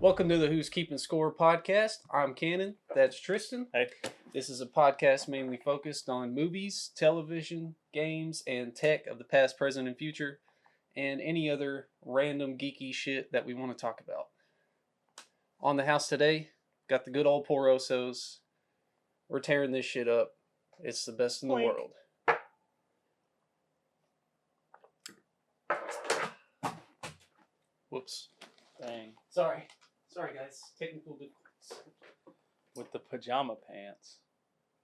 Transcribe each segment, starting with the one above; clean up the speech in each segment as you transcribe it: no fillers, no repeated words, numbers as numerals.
Welcome to the Who's Keeping Score podcast. I'm Cannon. That's Tristan. Hey. This is a podcast mainly focused on movies, television, games, and tech of the past, present, and future, and any other random geeky shit that we want to talk about. On the house today, got the good old Porosos. We're tearing this shit up. It's the best in the world. Whoops. Dang. Sorry, guys. Technical difficulties. With the pajama pants.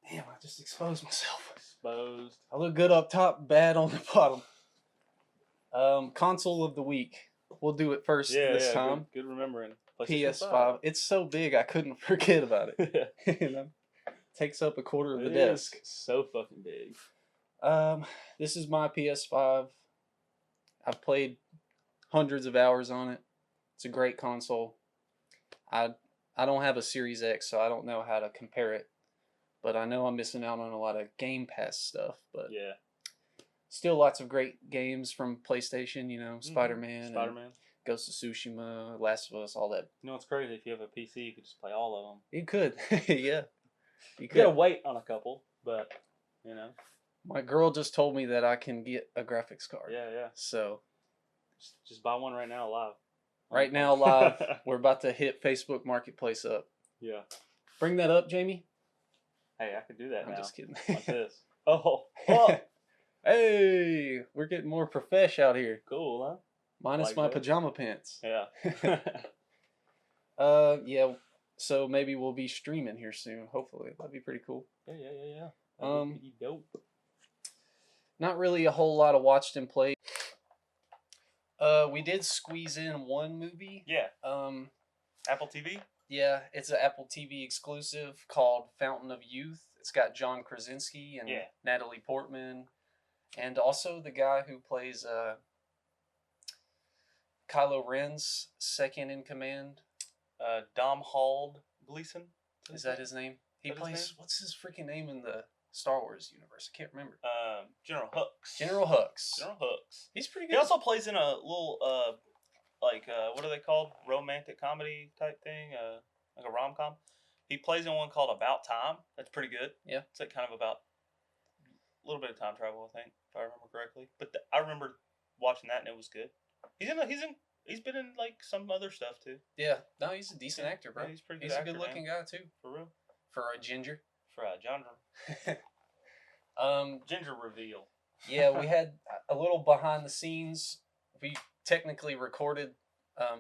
Damn, I just exposed myself. Exposed. I look good up top, bad on the bottom. Console of the week. We'll do it first this time. Good remembering. PS5. It's so big I couldn't forget about it. You know? Takes up a quarter of the desk. So fucking big. This is my PS5. I've played hundreds of hours on it. It's a great console. I don't have a Series X, so I don't know how to compare it. But I know I'm missing out on a lot of Game Pass stuff. But yeah, still lots of great games from PlayStation. You know, Spider-Man, Ghost of Tsushima, Last of Us, all that. You know what's crazy? If you have a PC, you could just play all of them. You could, yeah. You gotta wait on a couple, but you know. My girl just told me that I can get a graphics card. Yeah. So just buy one right now live. Right now live, we're about to hit Facebook Marketplace up. Yeah. Bring that up, Jamie. Hey, I could do that now. I'm just kidding. Like this. Oh. Hey, we're getting more profesh out here. Cool, huh? Minus like my that. pajama pants. Yeah. Yeah. So maybe we'll be streaming here soon. Hopefully, that'd be pretty cool. Yeah. That'd be pretty dope. Not really a whole lot of watched and played. We did squeeze in one movie. Yeah. Apple TV? Yeah, it's an Apple TV exclusive called Fountain of Youth. It's got John Krasinski and Natalie Portman, and also the guy who plays Kylo Ren's second in command. Dom Hall Gleason? Is that his name? He plays, what's his freaking name in the Star Wars universe? I can't remember. General Hux. General Hux. He's pretty good. He also plays in a little, what are they called? Romantic comedy type thing? Like a rom-com. He plays in one called About Time. That's pretty good. Yeah. It's like kind of about a little bit of time travel, I think, if I remember correctly. But I remember watching that and it was good. He's been in like some other stuff too. Yeah. No, he's a decent actor, bro. Yeah, he's pretty good. He's a good-looking guy too. For real. For a ginger. For a ginger. Ginger reveal. Yeah, we had a little behind the scenes. We technically recorded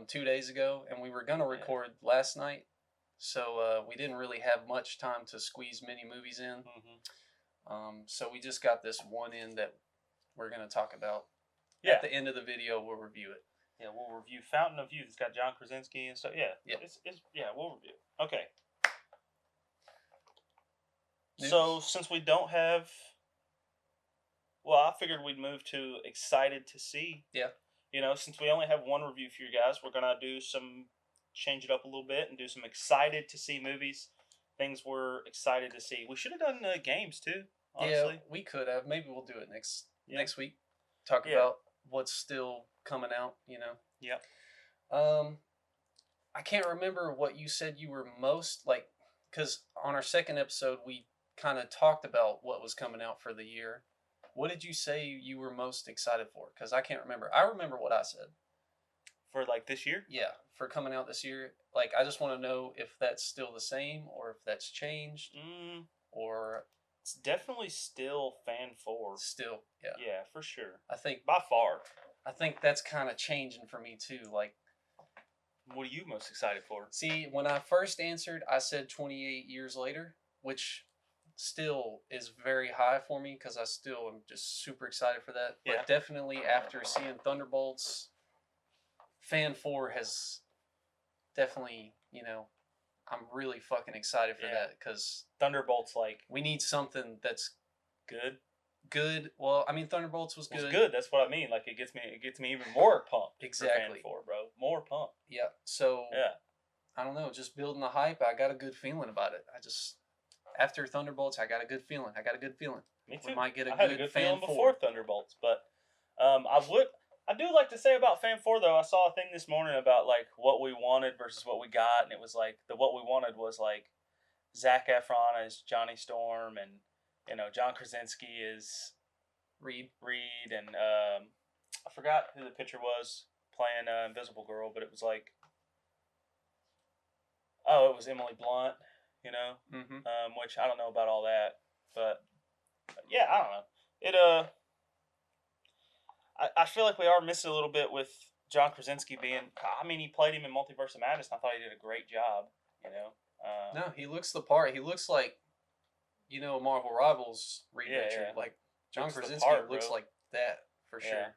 2 days ago, and we were gonna record last night, so we didn't really have much time to squeeze many movies in. So we just got this one in that we're gonna talk about. At the end of the video, we'll review it. Yeah, we'll review Fountain of Youth. It's got John Krasinski and stuff. Yeah. We'll review. Okay. News? So, since we don't have... Well, I figured we'd move to excited to see. Yeah. You know, since we only have one review for you guys, we're going to change it up a little bit and do some excited to see movies. Things we're excited to see. We should have done games, too, honestly. Yeah, we could have. Maybe we'll do it next week. Talk about what's still coming out, you know. Yeah. I can't remember what you said you were most, like, because on our second episode, we kind of talked about what was coming out for the year. What did you say you were most excited for? Because I can't remember. I remember what I said. For, like, this year? Yeah, for coming out this year. Like, I just want to know if that's still the same or if that's changed. Or... It's definitely still Fan 4. Still, yeah. Yeah, for sure. I think... By far. I think that's kind of changing for me, too. Like... What are you most excited for? See, when I first answered, I said 28 years later, which still is very high for me because I still am just super excited for that. Yeah. But definitely after seeing Thunderbolts, Fan 4 has definitely, you know, I'm really fucking excited for that because Thunderbolts, like... We need something that's good. Good. Well, I mean, Thunderbolts was good. It was good. That's what I mean. Like, it gets me even more pumped. Exactly. For Fan 4, bro. More pumped. Yeah. So... Yeah. I don't know, just building the hype. I got a good feeling about it. After Thunderbolts, I got a good feeling. Me too. We might get a I had a good feeling before Thunderbolts, but I I do like to say about Fan 4 though. I saw a thing this morning about like what we wanted versus what we got, and it was like the what we wanted was like Zac Efron as Johnny Storm, and John Krasinski is Reed, and I forgot who the pitcher was playing Invisible Girl, but it was like, oh, it was Emily Blunt, which I don't know about all that, but yeah, I don't know. It I feel like we are missing a little bit with John Krasinski being. I mean, he played him in Multiverse of Madness, and I thought he did a great job. No, he looks the part. He looks like, Marvel Rivals Reed Richard. Yeah. Like John Looks the Krasinski part, looks bro. like that for sure.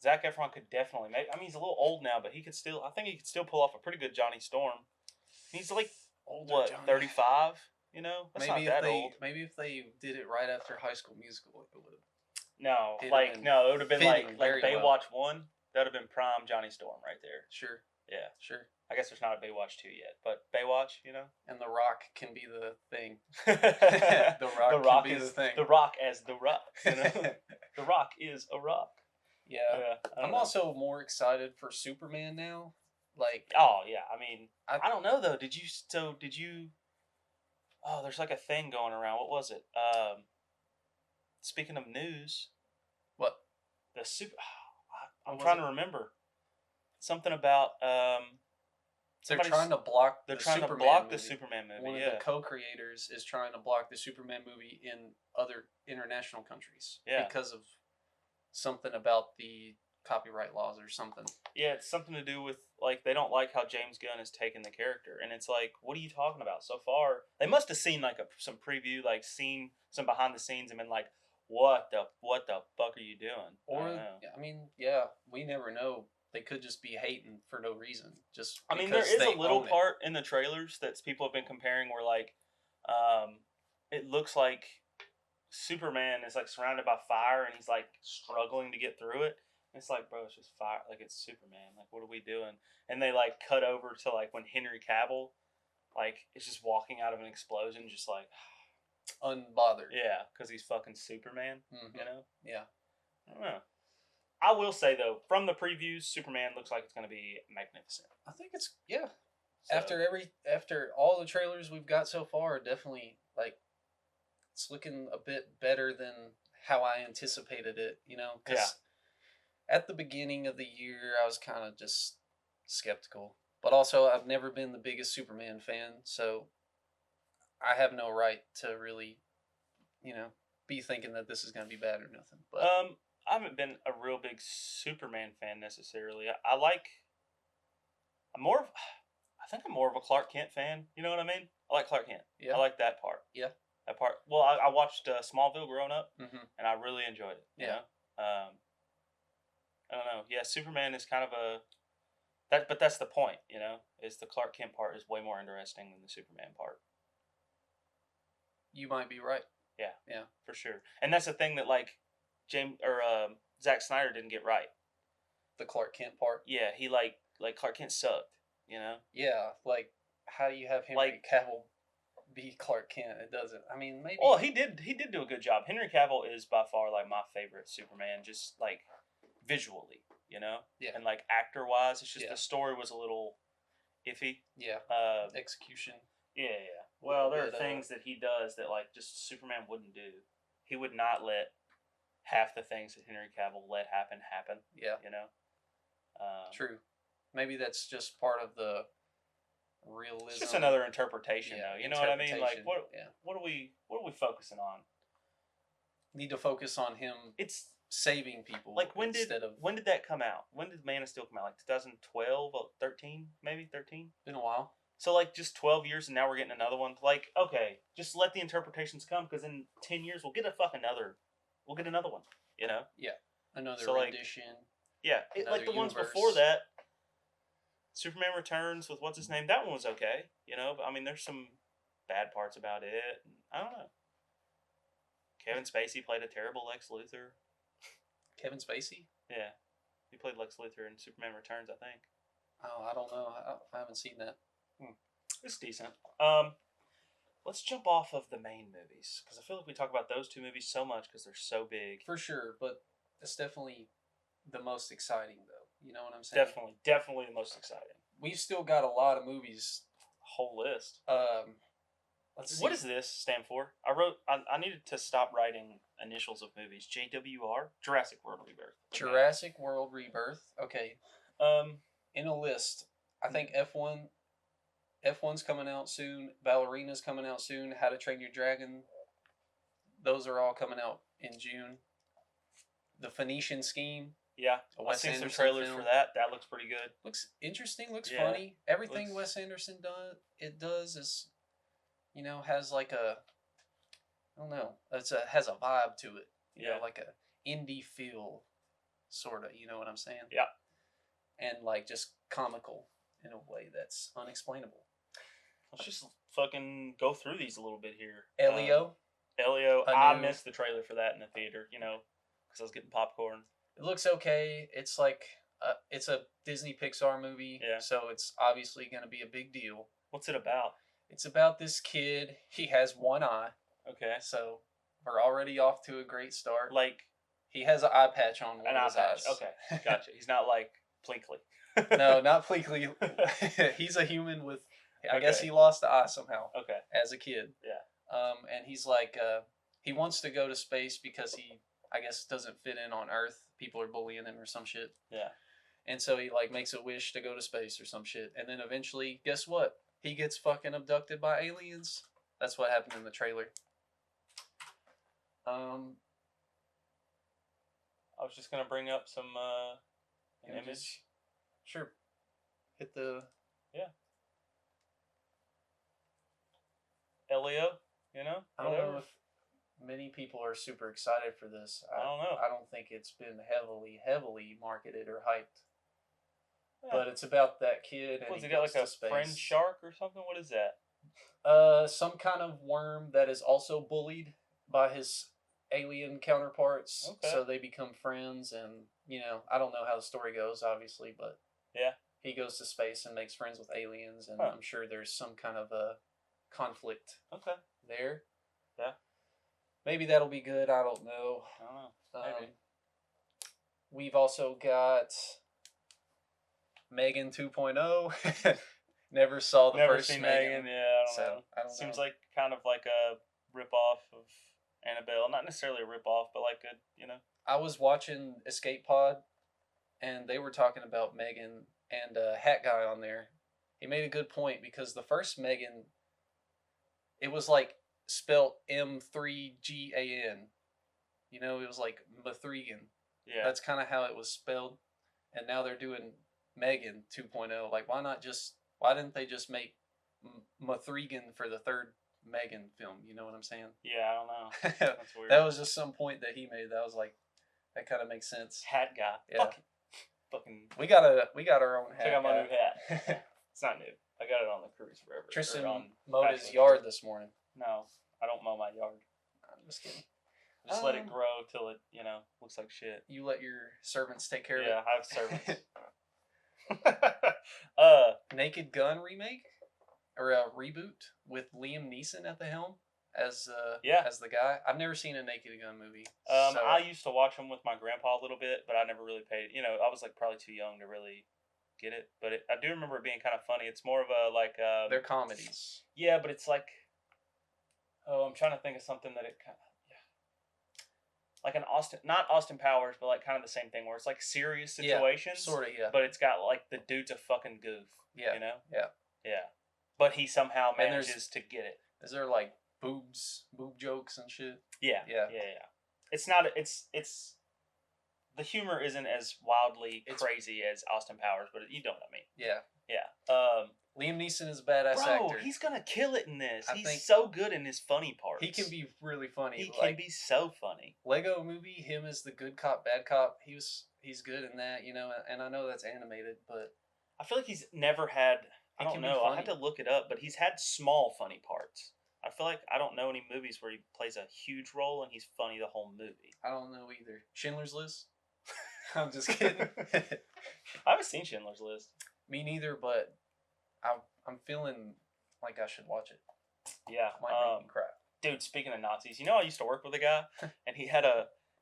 Zac Efron could definitely make. I mean, he's a little old now, but he could still. I think he could still pull off a pretty good Johnny Storm. He's like Older Johnny. 35. That's maybe not if that old. Maybe if they did it right after High School Musical, it would have. No, It'd like have no, it would have been like very Baywatch 1. That would have been prime Johnny Storm right there. Sure. Yeah. Sure. I guess there's not a Baywatch 2 yet, but Baywatch, And The Rock can be the thing. The Rock can be is the thing. The Rock as The Rock. The Rock is a rock. Yeah. I'm also more excited for Superman now. Like. Oh yeah, I mean, I don't know though. Did you? Oh, there's like a thing going around. What was it? Speaking of news. What? The super. I'm trying to remember. Something about they're trying to block. They're the trying Superman to block movie. the Superman movie. One of the co-creators is trying to block the Superman movie in other international countries. Yeah. Because of something about the copyright laws or something. Yeah, it's something to do with like they don't like how James Gunn has taken the character, and it's like, what are you talking about? So far, they must have seen like some preview, like seen some behind the scenes, and been like, what the fuck are you doing? Or we never know. They could just be hating for no reason. Just I mean, there is a little part in the trailers that people have been comparing where like, it looks like Superman is like surrounded by fire and he's like struggling to get through it. And it's like, bro, it's just fire. Like it's Superman. Like what are we doing? And they like cut over to like when Henry Cavill, like is just walking out of an explosion, just like unbothered. Yeah, because he's fucking Superman. Mm-hmm. Yeah. I don't know. I will say though, from the previews, Superman looks like it's going to be magnificent. I think it's So, after all the trailers we've got so far, definitely like it's looking a bit better than how I anticipated it. Because at the beginning of the year, I was kind of just skeptical, but also I've never been the biggest Superman fan, so I have no right to really, be thinking that this is going to be bad or nothing. But I haven't been a real big Superman fan necessarily. I think I'm more of a Clark Kent fan. You know what I mean? I like Clark Kent. Yeah. I like that part. Yeah. That part. Well, I watched Smallville growing up, mm-hmm. and I really enjoyed it. You know? I don't know. Yeah, Superman is kind of but that's the point. Is the Clark Kent part is way more interesting than the Superman part. You might be right. Yeah. Yeah. For sure. And that's the thing that like Zack Snyder didn't get right. The Clark Kent part. Yeah, he like Clark Kent sucked. Yeah, like how do you have Henry Cavill be Clark Kent? It doesn't. I mean, maybe. Well, he did do a good job. Henry Cavill is by far like my favorite Superman, just like visually, Yeah. and like actor wise, it's just the story was a little iffy. Yeah. Execution. Yeah. Well, there are things that he does that like just Superman wouldn't do. He would not let half the things that Henry Cavill let happen. Yeah. True. Maybe that's just part of the realism. It's just another interpretation, though. You know what I mean? Like, what are we focusing on? Need to focus on him. It's saving people. Like when did that come out? When did Man of Steel come out? Like 2012 or 13, maybe 13. Been a while. So like just 12 years, and now we're getting another one. Like okay, just let the interpretations come, because in 10 years we'll get We'll get another one. Yeah. Another rendition. Yeah, like the ones before that. Superman Returns with what's his name? That one was okay. But I mean, there's some bad parts about it. I don't know. Kevin Spacey played a terrible Lex Luthor. Kevin Spacey? Yeah, he played Lex Luthor in Superman Returns, I think. Oh, I don't know. I haven't seen that. It's decent. Let's jump off of the main movies, because I feel like we talk about those two movies so much because they're so big. For sure, but it's definitely the most exciting, though. You know what I'm saying? Definitely the most exciting. We've still got a lot of movies. Whole list. Let's see. What does this stand for? I needed to stop writing initials of movies. JWR? Jurassic World Rebirth. Jurassic World Rebirth. Okay. In a list, I think F1's coming out soon. Ballerina's coming out soon. How to Train Your Dragon. Those are all coming out in June. The Phoenician Scheme. Yeah, I've seen some trailers for that. That looks pretty good. Looks interesting. Looks funny. Everything Wes Anderson does is, has like a, I don't know, has a vibe to it. You know, like a indie feel, sort of. You know what I'm saying? Yeah. And like just comical in a way that's unexplainable. Let's just fucking go through these a little bit here. Elio. I missed the trailer for that in the theater. Because I was getting popcorn. It looks okay. It's like it's a Disney Pixar movie, so it's obviously going to be a big deal. What's it about? It's about this kid. He has one eye. Okay. So we're already off to a great start. Like he has an eye patch on one of his eyes. Okay, gotcha. He's not like Plinkly. No, not Plinkly. He's a human with. I guess he lost the eye somehow. Okay. As a kid. Yeah. And he's like, he wants to go to space because he, I guess, doesn't fit in on Earth. People are bullying him or some shit. Yeah. And so he like makes a wish to go to space or some shit. And then eventually, guess what? He gets fucking abducted by aliens. That's what happened in the trailer. I was just gonna bring up some an image. Sure. Hit the Elio, I don't know if many people are super excited for this. I don't know. I don't think it's been heavily marketed or hyped. Yeah. But it's about that kid. And he got like a friend shark or something? What is that? Some kind of worm that is also bullied by his alien counterparts. Okay. So they become friends, and I don't know how the story goes, obviously, but he goes to space and makes friends with aliens, and I'm sure there's some kind of a conflict. Okay. There. Yeah. Maybe that'll be good. I don't know. Maybe. We've also got Megan 2.0. Never saw the first seen Megan. Yeah, I don't Seems know. like kind of like a rip-off of Annabelle. Not necessarily a rip-off, but like a, I was watching Escape Pod, and they were talking about Megan, and Hat Guy on there. He made a good point, because the first Megan, it was like spelt M3GAN. It was like Mithrigan. Yeah. That's kind of how it was spelled. And now they're doing Megan 2.0. Like, why didn't they just make Mithrigan for the third Megan film? You know what I'm saying? Yeah, I don't know. That's weird. That was just some point that he made. That was like, that kind of makes sense. Hat Guy. Yeah. Fucking. We got our own hat. Check out my new hat. It's not new. I got it on the cruise forever. Tristan mowed his yard this morning. No, I don't mow my yard. I'm just kidding. Just let it grow till it, looks like shit. You let your servants take care of it? Yeah, I have servants. Naked Gun remake? Or a reboot with Liam Neeson at the helm as the guy? I've never seen a Naked Gun movie. I used to watch them with my grandpa a little bit, but I never really paid. I was like probably too young to really get it. But I do remember it being kind of funny. It's more of a like. They're comedies. Yeah, but it's like. Oh, I'm trying to think of something that it kind of. Like not Austin Powers, but like kind of the same thing where it's like serious situations. Yeah, sort of, yeah. But it's got like the dude's a fucking goof. Yeah. Yeah. But he somehow manages to get it. Is there like boob jokes and shit? Yeah. It's not. It's. The humor isn't as wildly crazy as Austin Powers, but you know what I mean. Yeah. Yeah. Liam Neeson is a badass actor. He's gonna kill it in this. He's so good in his funny parts. He can be really funny. He can be so funny. Lego Movie, him as the good cop, bad cop. He's good in that, and I know that's animated, but I feel like he's never had. I don't know. I had to look it up, but he's had small funny parts. I feel like I don't know any movies where he plays a huge role and he's funny the whole movie. I don't know either. Schindler's List? I'm just kidding. I haven't seen Schindler's List. Me neither, but I'm feeling like I should watch it. Yeah. Might make me cry. Dude, speaking of Nazis, I used to work with a guy, and he had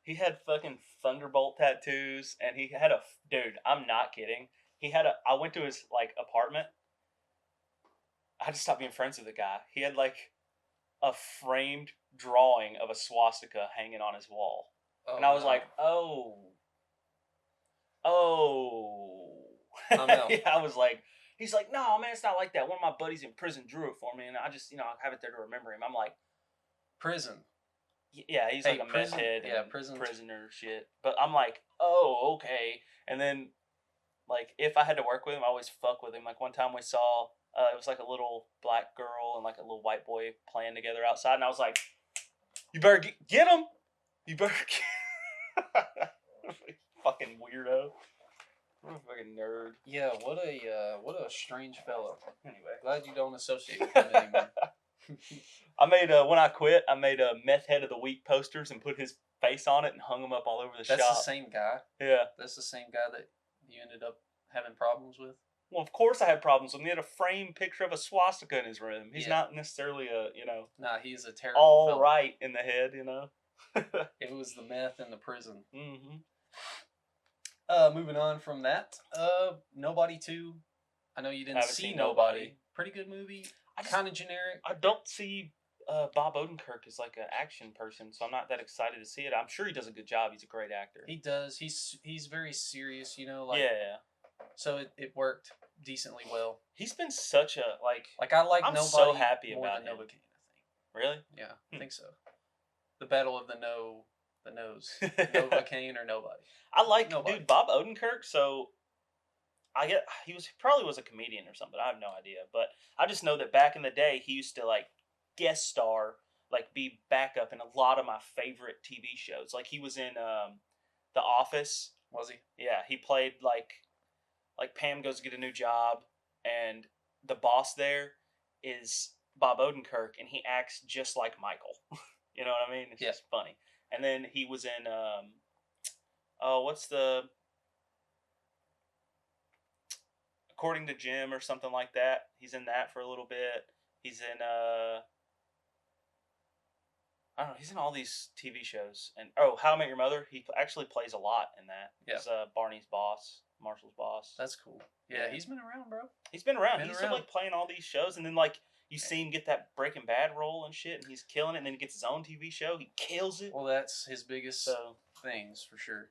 He had fucking Thunderbolt tattoos, and he had a dude. I'm not kidding. He had a. I went to his like apartment. I had to stop being friends with the guy. He had like a framed drawing of a swastika hanging on his wall, and I was like, oh. I'm out. Yeah, I was like, he's like, no, man, it's not like that. One of my buddies in prison drew it for me, and I just, I have it there to remember him. I'm like, Prison. yeah, he's Hey, like a prison- meth head, yeah, and prison- prisoner shit. But I'm like, oh, okay. And then, like, if I had to work with him, I always fuck with him. Like one time we saw, it was like a little black girl and like a little white boy playing together outside, and I was like, you better get him. You better get. Fucking weirdo. What a fucking nerd. Yeah, what a strange fellow. Anyway. Glad you don't associate with him anymore. I made when I quit, I made a meth head of the week posters and put his face on it and hung them up all over the That's shop. the same guy. Yeah. That's the same guy that you ended up having problems with. Well, of course I had problems with him. He had a framed picture of a swastika in his room. He's Yeah. not necessarily a, Nah, he's a terrible all fella. right in the head, It was the meth in the prison. Mm-hmm. Moving on from that. Nobody 2. I know you didn't Haven't see seen Nobody. Nobody. Pretty good movie. I just- Kind of generic. I don't see Bob Odenkirk as like an action person, so I'm not that excited to see it. I'm sure he does a good job. He's a great actor. He does. He's very serious, Yeah. So it worked decently well. He's been such a, Like I like I'm Nobody so happy more about than him. Novocaine, I really? think. Yeah, I Hmm. think so. The battle of the nose. Novocaine or Nobody. I like, Nobody. dude, Bob Odenkirk, so he probably was a comedian or something. I have no idea. But I just know that back in the day, he used to like guest star, like be backup in a lot of my favorite TV shows. Like he was in The Office. Was he? Yeah, he played like Pam goes to get a new job, and the boss there is Bob Odenkirk, and he acts just like Michael. You know what I mean? It's Yeah. just funny. And then he was in what's the According to Jim or something like that. He's in that for a little bit. He's in I don't know. He's in all these TV shows. And How I Met Your Mother. He actually plays a lot in that. Yeah. He's Barney's boss, Marshall's boss. That's cool. Yeah, Yeah. he's been around, bro. He's been around. Been He's around. like playing all these shows, and then like you see him get that Breaking Bad role and shit, and he's killing it. And then he gets his own TV show. He kills it. Well, that's his biggest So things for sure.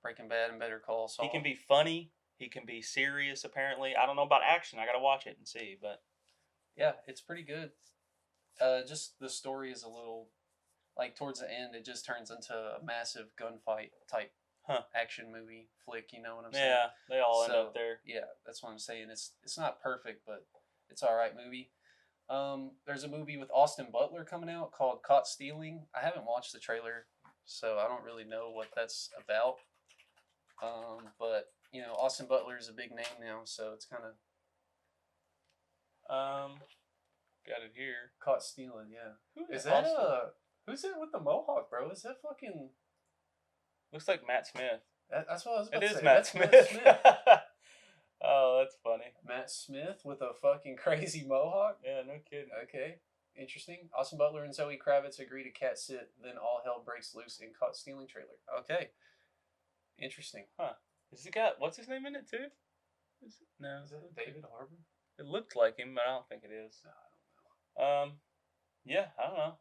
Breaking Bad and Better Call Saul. he can be funny. He can be serious. Apparently, I don't know about action. I gotta watch it and see. But Yeah, it's pretty good. Just the story is a little, like towards the end, it just turns into a massive gunfight type action movie flick. You know what I'm saying? yeah, they all end So, up there. Yeah, that's what I'm saying. It's not perfect, but it's all right movie. There's a movie with Austin Butler coming out called Caught Stealing. I haven't watched the trailer, so I don't really know what that's about. But Austin Butler is a big name now, so it's kind of Got it here. Caught Stealing. Yeah. Who Is that Austin? who's that with the mohawk, bro? Is that fucking? Looks like Matt Smith. That's what I was about It to is say. Matt That's Smith. Matt Smith. Oh, that's funny. Matt Smith with a fucking crazy mohawk. Yeah, no kidding. Okay, interesting. Austin Butler and Zoe Kravitz agree to cat sit, then all hell breaks loose in Caught Stealing trailer. Okay, interesting. Has he got what's his name in it too? No, Is that David Harbour? It looked like him, but I don't think it is. No, I don't know. Yeah, I don't know.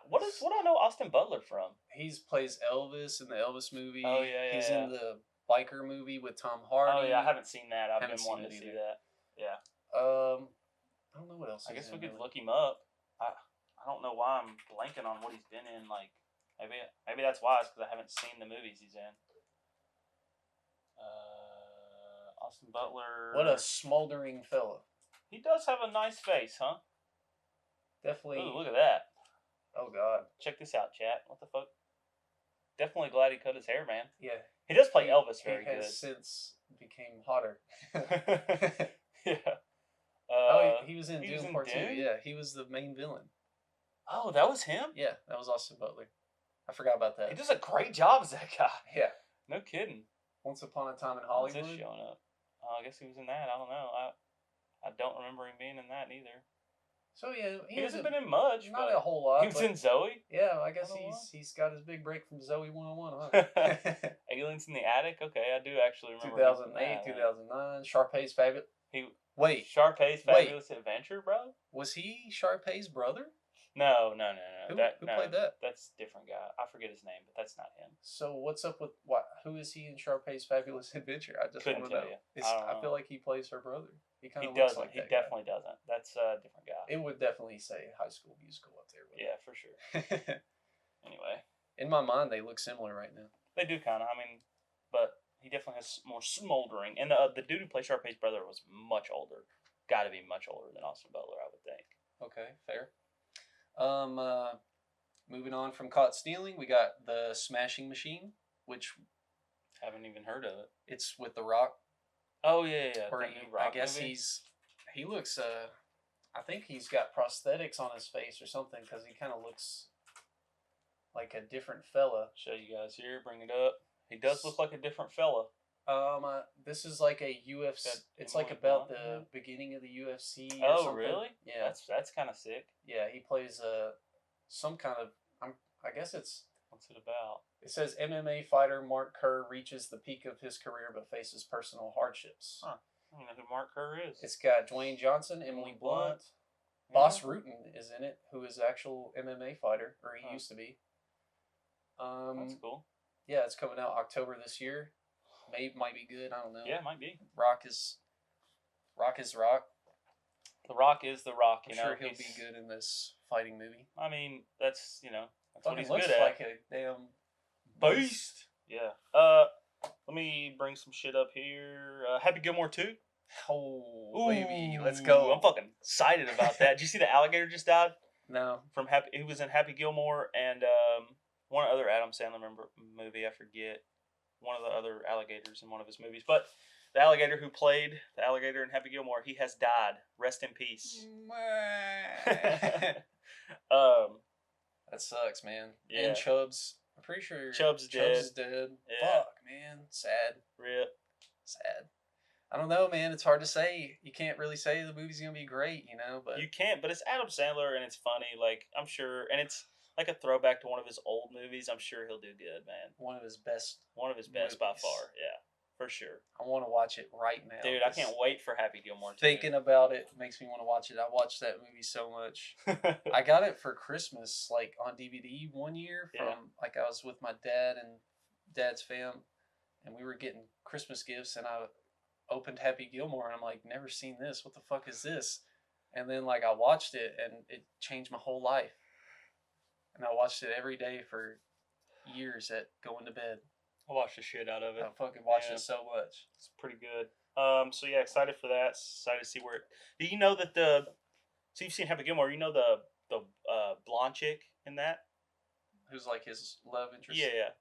What do I know Austin Butler from? He's plays Elvis in the Elvis movie. Oh, yeah, He's yeah. in the biker movie with Tom Hardy. Oh yeah, I haven't seen that. I've Haven't been seen wanting it to see either. that. Yeah. I don't know what else. I he's guess we in, could really. look him up. I don't know why I'm blanking on what he's been in. Like maybe that's why. It's because I haven't seen the movies he's in. Austin Butler. What a smoldering fella. He does have a nice face, huh? Definitely. Ooh, look at that. Oh God. Check this out, chat. What the fuck? Definitely glad he cut his hair, man. Yeah. He does play He- Elvis very he has good. since became hotter. Yeah. He was in he Dune was in Part 2. Dune? Yeah, he was the main villain. Oh, that was him? Yeah, that was Austin Butler. I forgot about that. He does a great job as that guy. Yeah. No kidding. Once Upon a Time in What's Hollywood. this showing up? I guess he was in that. I don't know. I don't remember him being in that either. So yeah, He hasn't been in much. Not a whole lot. He was in Zoe. Yeah, I guess he's got his big break from Zoe 101, huh? Aliens in the Attic. Okay, I do actually remember. 2008, 2009. Sharpay's Fabulous. Sharpay's Fabulous Adventure, bro. Was he Sharpay's brother? No. Who played that? That's a different guy. I forget his name, but that's not him. So what's up with what? Who is he in Sharpay's Fabulous Adventure? I just couldn't want to know. I feel like he plays her brother. He kind of looks like that. He definitely doesn't. That's a different guy. It would definitely say High School Musical up there. Yeah, for sure. Anyway, in my mind, they look similar right now. They do kind of. I mean, but he definitely has more smoldering. And the dude who plays Sharpay's brother was much older. Got to be much older than Austin Butler, I would think. Okay, fair. Moving on from Caught Stealing, we got The Smashing Machine, which haven't even heard of it. It's with The Rock. Oh yeah. I guess movie? He looks. I think he's got prosthetics on his face or something because he kind of looks like a different fella. Show you guys here. Bring it up. He does look like a different fella. This is like a UFC. It's like about the beginning of the UFC. Oh, something. Really? Yeah. That's kind of sick. Yeah, he plays some kind of. I guess it's. What's it about? It says MMA fighter Mark Kerr reaches the peak of his career but faces personal hardships. Huh. I don't know who Mark Kerr is. It's got Dwayne Johnson, Emily Blunt. Yeah. Boss Rutan is in it, who is an actual MMA fighter, or he used to be. That's cool. Yeah, it's coming out October this year. Might be good. I don't know. Yeah, it might be. Rock is Rock. The Rock is The Rock. I'm sure he'll be good in this fighting movie. I mean, that's what he's looks good at. Like a damn beast. Yeah. Let me bring some shit up here. Happy Gilmore 2. Oh, baby, let's go. I'm fucking excited about that. Did you see the alligator just died? No. He was in Happy Gilmore and one other Adam Sandler movie. I forget. One of the other alligators in one of his movies. But the alligator who played the alligator in Happy Gilmore, he has died. Rest in peace. That sucks, man. Yeah. And Chubbs. I'm pretty sure Chubbs dead. Yeah. Fuck, man. Sad. Rip. Sad. I don't know, man. It's hard to say. You can't really say the movie's gonna be great, but you can't. But it's Adam Sandler and it's funny. Like, I'm sure, and it's like a throwback to one of his old movies. I'm sure he'll do good, man. One of his best movies. By far. Yeah, for sure. I want to watch it right now, dude. I can't wait for Happy Gilmore 2. Thinking about it makes me want to watch it. I watched that movie so much. I got it for Christmas, like on DVD one year. I was with my dad and dad's fam, and we were getting Christmas gifts, and I opened Happy Gilmore, and I'm like, never seen this. What the fuck is this? And then I watched it, and it changed my whole life. And I watched it every day for years at going to bed. I watched the shit out of it. I fucking watched it so much. It's pretty good. So yeah, excited for that. Excited to see where. Do you know that So you've seen Happy Gilmore? You know the blonde chick in that? Who's like his love interest? Yeah.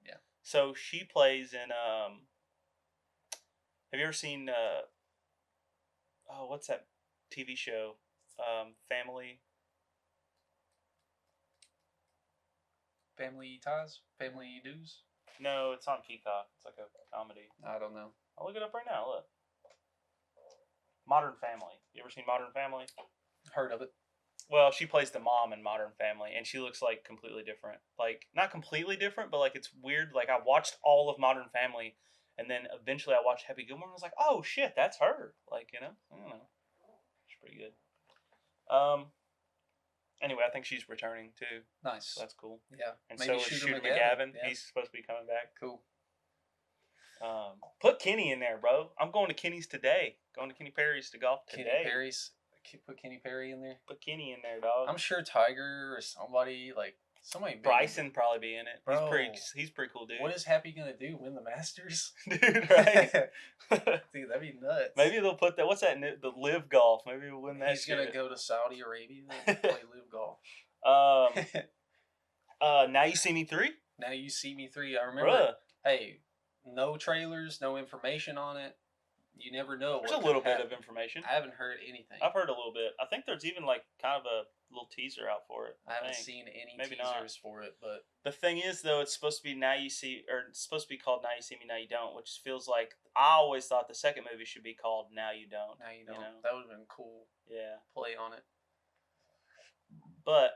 So she plays in Have you ever seen what's that TV show? Family Ties? Family Dues? No, it's on Peacock. It's like a comedy. I don't know. I'll look it up right now. Look. Modern Family. You ever seen Modern Family? Heard of it. Well, she plays the mom in Modern Family, and she looks like completely different. Like, not completely different, but like it's weird. Like, I watched all of Modern Family, and then eventually I watched Happy Gilmore, and I was like, oh shit, that's her. Like, I don't know. She's pretty good. Anyway, I think she's returning too. Nice. So that's cool. Yeah. And maybe so is Shooter McGavin. Yeah. He's supposed to be coming back. Cool. Put Kenny in there, bro. I'm going to Kenny's today. Going to Kenny Perry's to golf today. Put Kenny Perry in there. Put Kenny in there, dog. I'm sure Tiger or somebody Bryson probably be in it. Bro, he's pretty cool, dude. What is Happy gonna do? Win the Masters? Dude, right? Dude, that'd be nuts. Maybe they'll put that. What's that? The Live Golf. Maybe we'll win that. He's gonna go to Saudi Arabia and play Live Golf. Now You See Me 3. Now You See Me 3. I remember. Bruh. Hey, no trailers, no information on it. You never know. There's a little bit of information. I haven't heard anything. I've heard a little bit. I think there's even kind of a little teaser out for it. I haven't seen any teasers for it, but the thing is, though, it's supposed to be it's supposed to be called Now You See Me, Now You Don't, which feels like I always thought the second movie should be called Now You Don't. Now You Don't. That would have been cool. Yeah. Play on it. But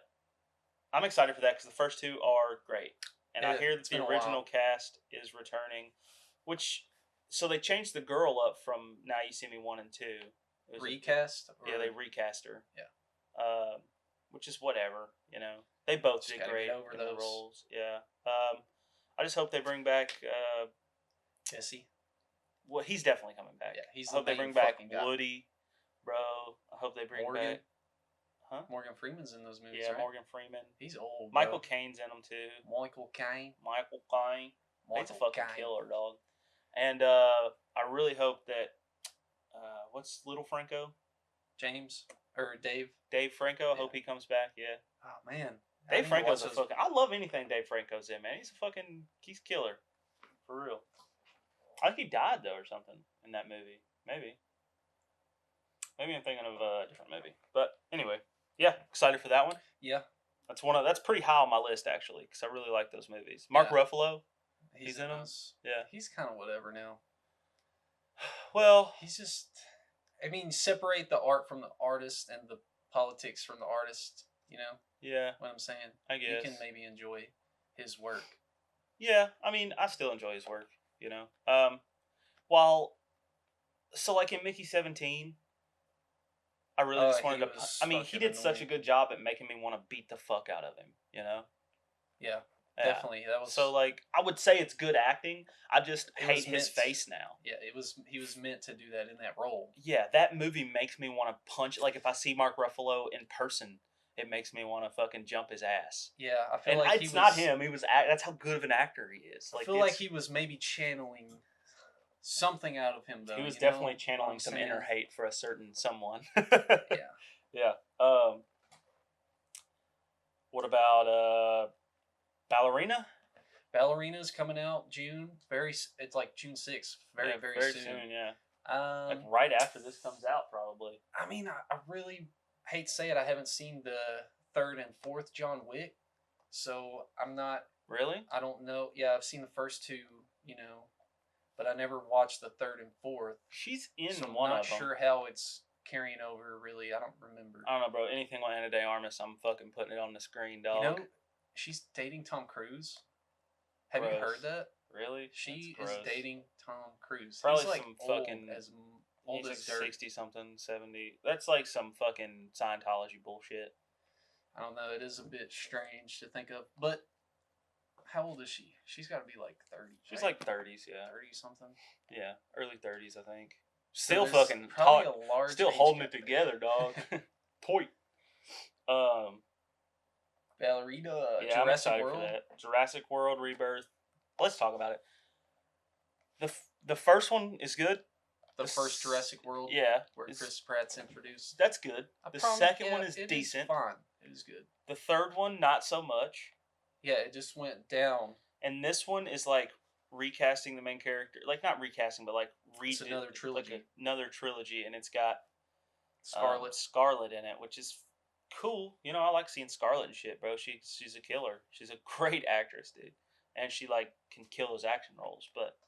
I'm excited for that because the first two are great, and I hear that It's the been a original while. cast is returning, which so they changed the girl up from Now You See Me 1 and 2. It was Recast? yeah, they recast her. Yeah. Which is whatever, They both Just did gotta great get over in the those. roles. Yeah. I just hope they bring back. Jesse. Well, he's definitely coming back. Yeah, he's I the hope they main bring back fucking guy. Woody, bro. I hope they bring Morgan. back. Huh? Morgan Freeman's in those movies, Yeah, right? Morgan Freeman. He's old, Michael bro. Caine's in them too. Michael Caine. He's a fucking Caine. killer, dog. And I really hope that what's Little Franco? James or Dave. Dave Franco. I hope he comes back. Yeah. Oh man. Dave Franco's a fucking. I love anything Dave Franco's in, man. He's killer, for real. I think he died though or something in that movie. Maybe I'm thinking of a different movie. But anyway, yeah, excited for that one. Yeah. That's pretty high on my list actually because I really like those movies. Mark Ruffalo. He's in them. Yeah. He's kind of whatever now. Well, he's just. I mean, separate the art from the artist and the politics from the artist. You know. Yeah. What I'm saying. I guess you can maybe enjoy his work. Yeah, I mean, I still enjoy his work. Like in Mickey 17, I really just wanted to. I mean, he did such a good job at making me want to beat the fuck out of him. Yeah. Definitely, that was so. Like, I would say it's good acting. I just hate his face now. Yeah, he was meant to do that in that role. Yeah, that movie makes me want to punch. Like, if I see Mark Ruffalo in person, it makes me want to fucking jump his ass. Yeah, I feel like it's not him. That's how good of an actor he is. I feel like he was maybe channeling something out of him, though. He was definitely channeling some inner hate for a certain someone. Yeah. Yeah. What about Ballerina? Ballerina's coming out June. It's like June 6th. Very soon. Yeah. Like right after this comes out, probably. I mean, I really hate to say it. I haven't seen the 3rd and 4th John Wick, so I'm not. Really? I don't know. Yeah, I've seen the first 2. But I never watched the 3rd and 4th. She's in so one I'm of them. not sure how it's carrying over. Really, I don't remember. I don't know, bro. Anything with Ana de Armas, I'm fucking putting it on the screen, dog. She's dating Tom Cruise. Have you heard that? Really? She is dating Tom Cruise. Probably he's like some fucking old he's as like dirt. 60 something, 70. That's like some fucking Scientology bullshit. I don't know. It is a bit strange to think of, but how old is she? She's got to be like 30. She's like 30s, yeah. 30 something. Yeah, early 30s, I think. So Still fucking still holding it together, dog. Toy. Ballerina. Yeah, Jurassic I'm excited World. for that. Jurassic World Rebirth. Let's talk about it. The first one is good. The first Jurassic World. Yeah, where Chris Pratt's introduced. That's good. The second one is decent. Fine. It is good. The third one, not so much. Yeah, it just went down. And this one is like recasting the main character, like not recasting, but like it's another trilogy. Like another trilogy, and it's got Scarlett in it, which is cool. I like seeing Scarlett and shit, bro. She's a killer. She's a great actress, dude, and she like can kill those action roles. But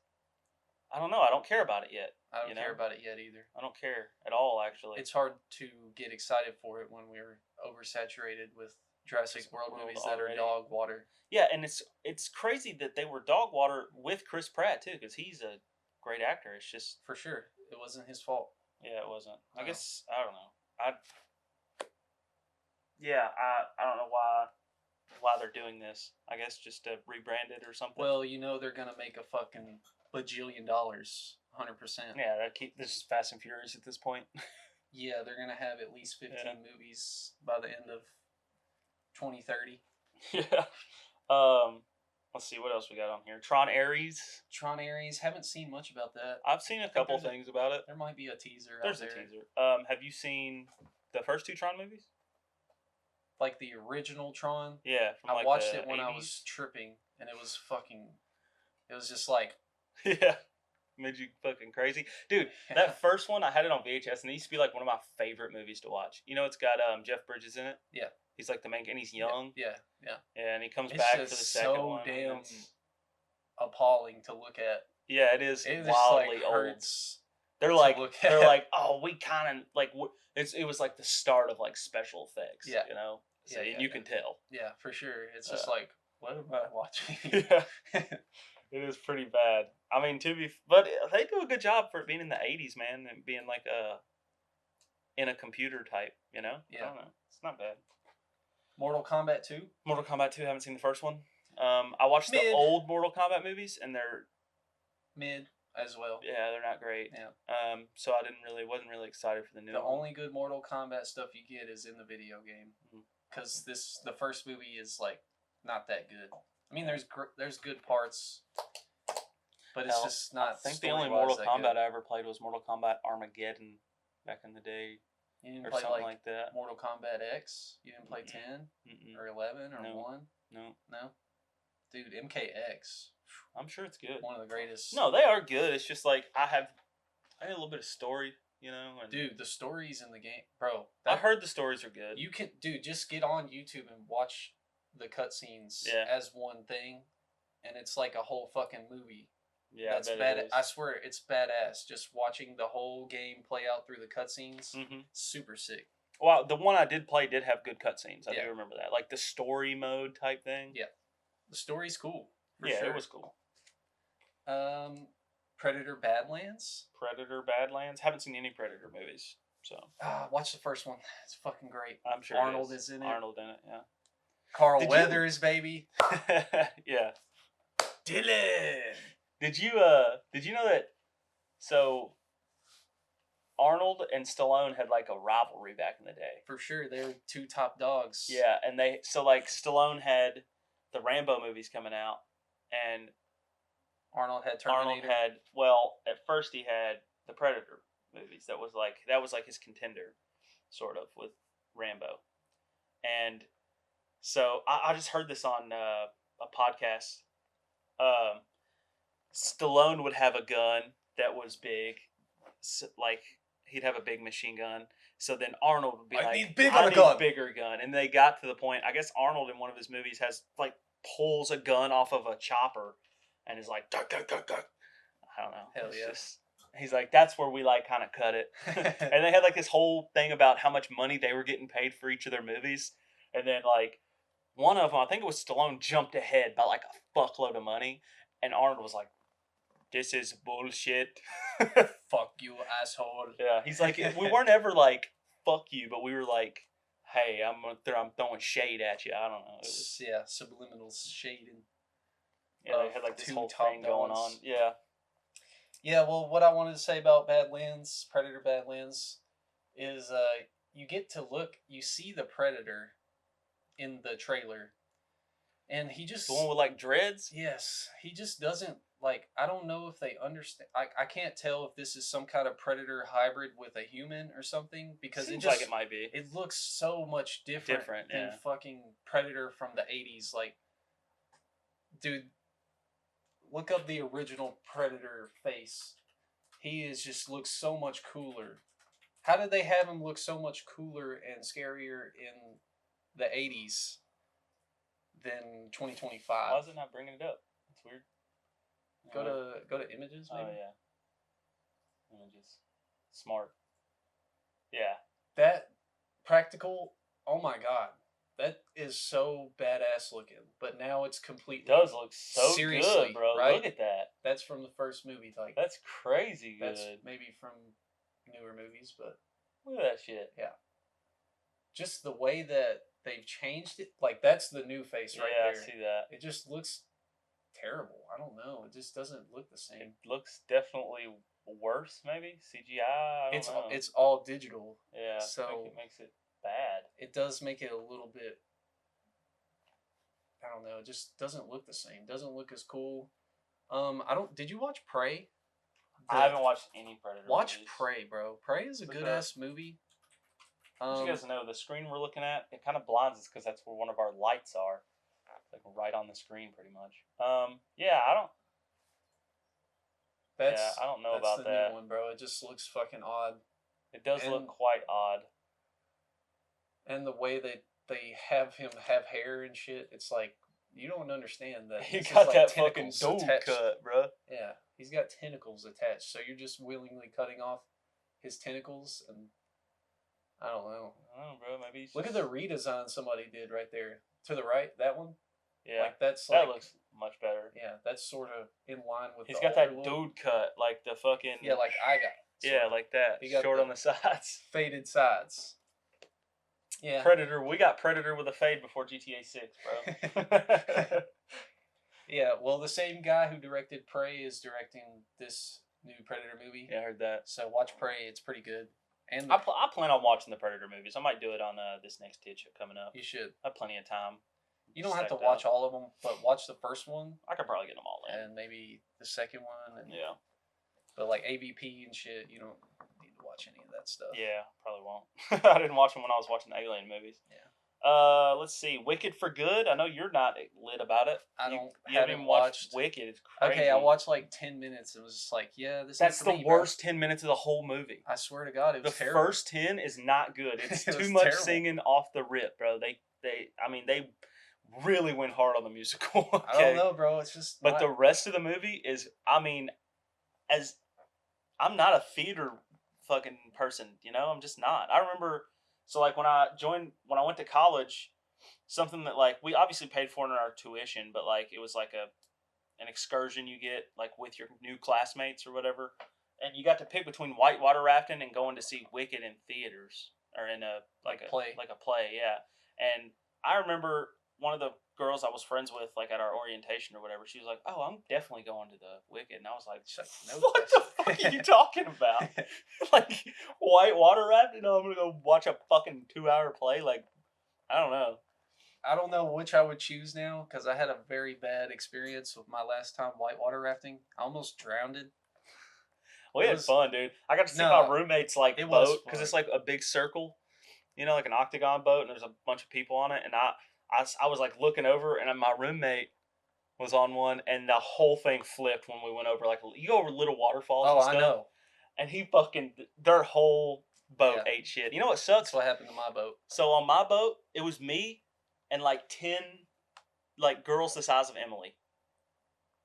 I don't know. I don't care about it yet. I don't care about it yet either. I don't care at all, actually. It's hard to get excited for it when we're oversaturated with Jurassic World movies that are dog water. Yeah, and it's crazy that they were dog water with Chris Pratt too, because he's a great actor. It's just for sure it wasn't his fault. Yeah, it wasn't. No. I guess I don't know. I don't know why they're doing this. I guess just to rebrand it or something. Well, they're gonna make a fucking bajillion dollars, 100%. Yeah, this is Fast and Furious at this point. Yeah, they're gonna have at least 15 movies by the end of 2030. Yeah. Let's see what else we got on here. Tron Ares. Haven't seen much about that. I've seen a couple things about it. There might be a teaser. There's a teaser. Have you seen the first 2 Tron movies? Like the original Tron? Yeah. I watched it when 80s. I was tripping, and it was fucking. It was just like. Yeah. Made you fucking crazy, dude. That first one, I had it on VHS, and it used to be like one of my favorite movies to watch. It's got Jeff Bridges in it. Yeah. He's like the main, and he's young. Yeah. And he comes back for the second one. It's so damn appalling to look at. Yeah, it is. It wildly just, old. They're like, oh, we kind of like. It was like the start of like special effects. Yeah. See, and you can tell. Yeah, for sure. It's just like, what am I watching? Yeah, it is pretty bad. I mean, but they do a good job for it being in the '80s, man, and being like in a computer type. You know, Yeah. I don't know. It's not bad. Mortal Kombat 2. Mortal Kombat 2. Haven't seen the first one. I watched the old Mortal Kombat movies, and they're mid as well. Yeah, they're not great. Yeah. So I wasn't really excited for the new. The one. only good Mortal Kombat stuff you get is in the video game, because the first movie is like not that good. I mean, there's good parts, but it's just not. I think the only Mortal Kombat I ever played was Mortal Kombat Armageddon back in the day. You didn't or play something like that. Mortal Kombat X? You didn't play 10 or 11 or 1? No. Dude, MKX. I'm sure it's good. One of the greatest. No, they are good. It's just like I need a little bit of story, you know. And dude, the stories in the game, bro. I heard the stories are good. You can, just get on YouTube and watch the cutscenes as one thing, and it's like a whole fucking movie. Yeah, that's bad. I swear, it's badass. Just watching the whole game play out through the cutscenes, super sick. Well, the one I did play did have good cutscenes. I do remember that, like the story mode type thing. Yeah, the story's cool. Sure. It was cool. Predator Badlands. Haven't seen any Predator movies, so watch the first one. It's fucking great. I'm sure Arnold is in it. Yeah. Carl Weathers, baby. Yeah. Dylan. Did you know that? So Arnold and Stallone had like a rivalry back in the day. For sure, they were two top dogs. Yeah, and like Stallone had the Rambo movies coming out, and Arnold had Terminator. At first he had the Predator movies. That was like his contender, sort of, with Rambo. And so I just heard this on a podcast. Stallone would have a gun that was big, like he'd have a big machine gun. So then Arnold would be I like, need bigger I need gun. bigger gun. And they got to the point, I guess Arnold in one of his movies pulls a gun off of a chopper and is like, duck, duck, duck, duck. I don't know. Hell yes. He's like, that's where we like kind of cut it. And they had like this whole thing about how much money they were getting paid for each of their movies. And then like one of them, I think it was Stallone, jumped ahead by like a fuckload of money. And Arnold was like, this is bullshit. Fuck you, asshole. Yeah, he's like, we weren't ever like, fuck you, but we were like, hey, I'm throwing shade at you. I don't know. Yeah, subliminal shading. Yeah, they had like this whole thing going on. Yeah. Yeah, well, what I wanted to say about Predator Badlands, is you get to you see the Predator in the trailer, and he just... The one with like dreads? Yes, he just doesn't... Like, I don't know if they understand. I can't tell if this is some kind of Predator hybrid with a human or something, because Seems like it might be. It looks so much different than fucking Predator from the 80s. Like, dude, look up the original Predator face. He looks so much cooler. How did they have him look so much cooler and scarier in the 80s than 2025? Why is it not bringing it up? It's weird. Go to images, maybe? Oh, yeah. Images. Smart. Yeah. That practical, oh my god. That is so badass looking. But now it's completely... It does look so good, bro. Right? Look at that. That's from the first movie. Like, that's crazy good. That's maybe from newer movies, but... Look at that shit. Yeah. Just the way that they've changed it. Like, that's the new face right there. Yeah, I see that. It just looks... terrible. I don't know. It just doesn't look the same. It looks definitely worse, maybe CGI. I don't know. It's all digital. Yeah, so I think it makes it bad. It does make it a little bit. I don't know. It just doesn't look the same. Doesn't look as cool. I don't. Did you watch Prey? I haven't watched any Predator. Watch movies. Prey, bro. Prey is a good ass movie. You guys know the screen we're looking at. It kind of blinds us because that's where one of our lights are. Like right on the screen, pretty much. Yeah, I don't know about that. That's the new one, bro. It just looks fucking odd. It does look quite odd. And the way they have him have hair and shit, it's like, you don't understand that. He got like that fucking dome cut, bro. Yeah, he's got tentacles attached, so you're just willingly cutting off his tentacles, and I don't know. I don't know, bro. Maybe he's Look at just... the redesign somebody did right there to the right. That one. Yeah, Like that's that like looks much better. yeah, that's sort of in line with. He's the got that older dude cut, like the fucking... Yeah, like I got. Yeah, like that. He got Short the on the sides. faded sides. Yeah. Predator. We got Predator with a fade before GTA 6, bro. Yeah, well, the same guy who directed Prey is directing this new Predator movie. Yeah, I heard that. So watch Prey; it's pretty good. And I plan on watching the Predator movies. I might do it on this next Titch coming up. you should. I have plenty of time. You don't have to Stacked watch up. all of them, but watch the first one I could probably get them all in. and maybe the second one. And, Yeah. But like AVP and shit, you don't need to watch any of that stuff. Yeah, probably won't. I didn't watch them when I was watching the Alien movies. Yeah. Let's see. Wicked for Good. I know you're not lit about it. You haven't even watched Wicked. It's crazy. Okay, I watched like 10 minutes and was just like, yeah, this. That's ain't the for me, bro. worst 10 minutes of the whole movie. I swear to God, it was the terrible. first 10 is not good. It's It too was much terrible. singing off the rip, bro. They really went hard on the musical. Okay? I don't know, bro. It's just. But the rest of the movie is, as I'm not a theater fucking person, I'm just not. I remember, so like when I went to college, something that like we obviously paid for in our tuition, but like it was like an excursion you get like with your new classmates or whatever, and you got to pick between whitewater rafting and going to see Wicked in theaters or in a play. like a play, yeah. And I remember one of the girls I was friends with, like at our orientation or whatever, she was like, "Oh, I'm definitely going to the Wicked," and I was like, No, "What the fuck are you talking about? Like whitewater rafting? No, I'm gonna go watch a fucking 2-hour play? Like, I don't know." I don't know which I would choose now because I had a very bad experience with my last time whitewater rafting. I almost drowned. We had fun, dude. I got to see my roommate's like it boat was because fun. it's like a big circle, like an octagon boat, and there's a bunch of people on it. And I was like looking over, and my roommate was on one, and the whole thing flipped when we went over. Like you go over little waterfalls. Oh, and stuff, I know. And he fucking their whole boat ate shit. You know what sucks? That's what happened to my boat. So on my boat, it was me and like 10 like girls the size of Emily.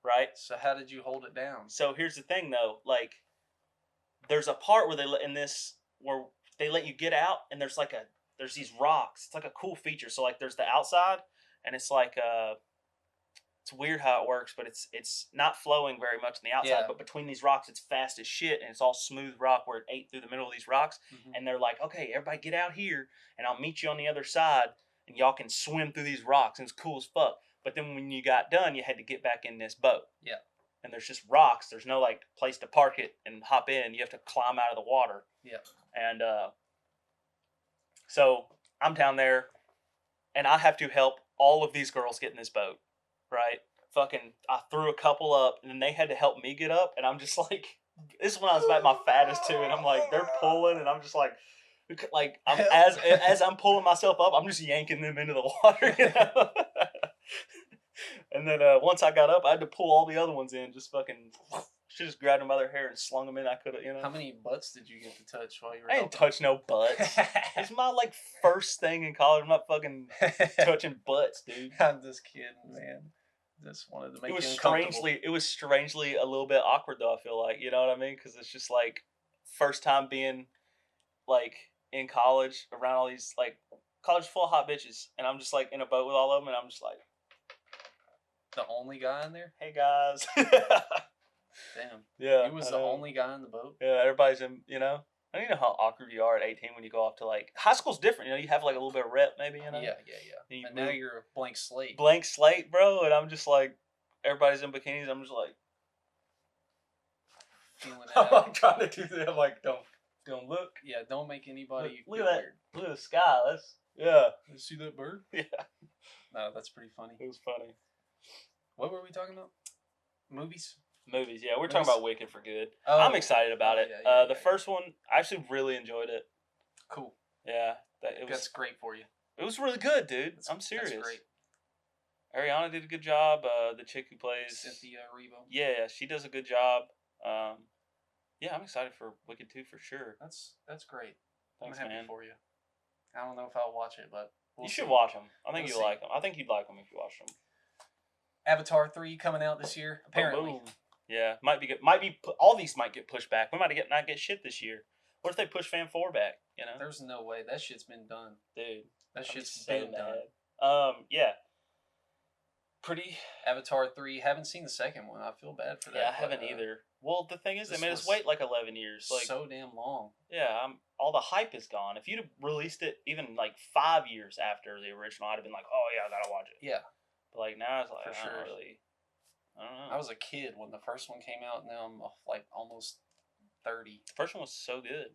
Right? So how did you hold it down? So here's the thing though, like there's a part where where they let you get out and there's these rocks. It's like a cool feature. So like there's the outside and it's like it's weird how it works, but it's not flowing very much on the outside, but between these rocks it's fast as shit and it's all smooth rock where it ate through the middle of these rocks. Mm-hmm. And they're like, "Okay, everybody get out here and I'll meet you on the other side and y'all can swim through these rocks and it's cool as fuck." But then when you got done, you had to get back in this boat. Yeah. And there's just rocks. There's no like place to park it and hop in. You have to climb out of the water. Yeah. And so I'm down there and I have to help all of these girls get in this boat. Right? Fucking I threw a couple up and then they had to help me get up and I'm just like, this is when I was about my fattest too, and I'm like, they're pulling and I'm just like I'm as I'm pulling myself up, I'm just yanking them into the water, And then once I got up, I had to pull all the other ones in. Just fucking, she just grabbed them by their hair and slung them in. I could have, How many butts did you get to touch while you were? I didn't touch no butts. It's my first thing in college. I'm not fucking touching butts, dude. I'm just kidding, man. Just wanted to make you uncomfortable. It was strangely a little bit awkward though. I feel like, you know what I mean? Because it's just like first time being in college around all these college full of hot bitches, and I'm just in a boat with all of them, and I'm just like. The only guy in there? Hey guys. Damn. Yeah. He was the only guy in the boat? Yeah, everybody's in, I don't even know how awkward you are at 18 when you go off to high school's different, you have a little bit of rep maybe, Yeah. And now you're a blank slate. Blank slate, bro, and I'm just everybody's in bikinis, I'm just feeling it I'm out. trying to do that, I'm don't look. Yeah, don't make anybody look at that. Weird. Look at the sky, yeah. You see that bird? Yeah. No, that's pretty funny. It was funny. What were we talking about? Movies, yeah. We're talking about Wicked for Good. Oh. I'm excited about it. Yeah, the first one, I actually really enjoyed it. Cool. Yeah. That's great for you. It was really good, dude. I'm serious. That's great. Ariana did a good job. The chick who plays... Cynthia Erivo. Yeah, she does a good job. Yeah, I'm excited for Wicked 2 for sure. That's great. Thanks, I'm happy man. for you. I don't know if I'll watch it, but... You should watch them. I think you'll like them. I think you'd like them if you watch them. Avatar 3 coming out this year, apparently. Yeah, might be good. All these might get pushed back. We might not get shit this year. What if they push Fan 4 back? You know, There's no way that shit's been done. dude, That I'd be shit's so been mad. done. Yeah, pretty. Avatar 3. Haven't seen the second one. I feel bad for that. Yeah, I haven't either. Well, the thing is, they this made us was wait like 11 years. Like, so damn long. yeah, all the hype is gone. If you'd have released it even like 5 years after the original, I'd have been like, oh yeah, I gotta watch it. Yeah, But like now, it's like for I sure. don't really. I don't know. I was a kid when the first one came out. Now I'm like almost 30. The first one was so good.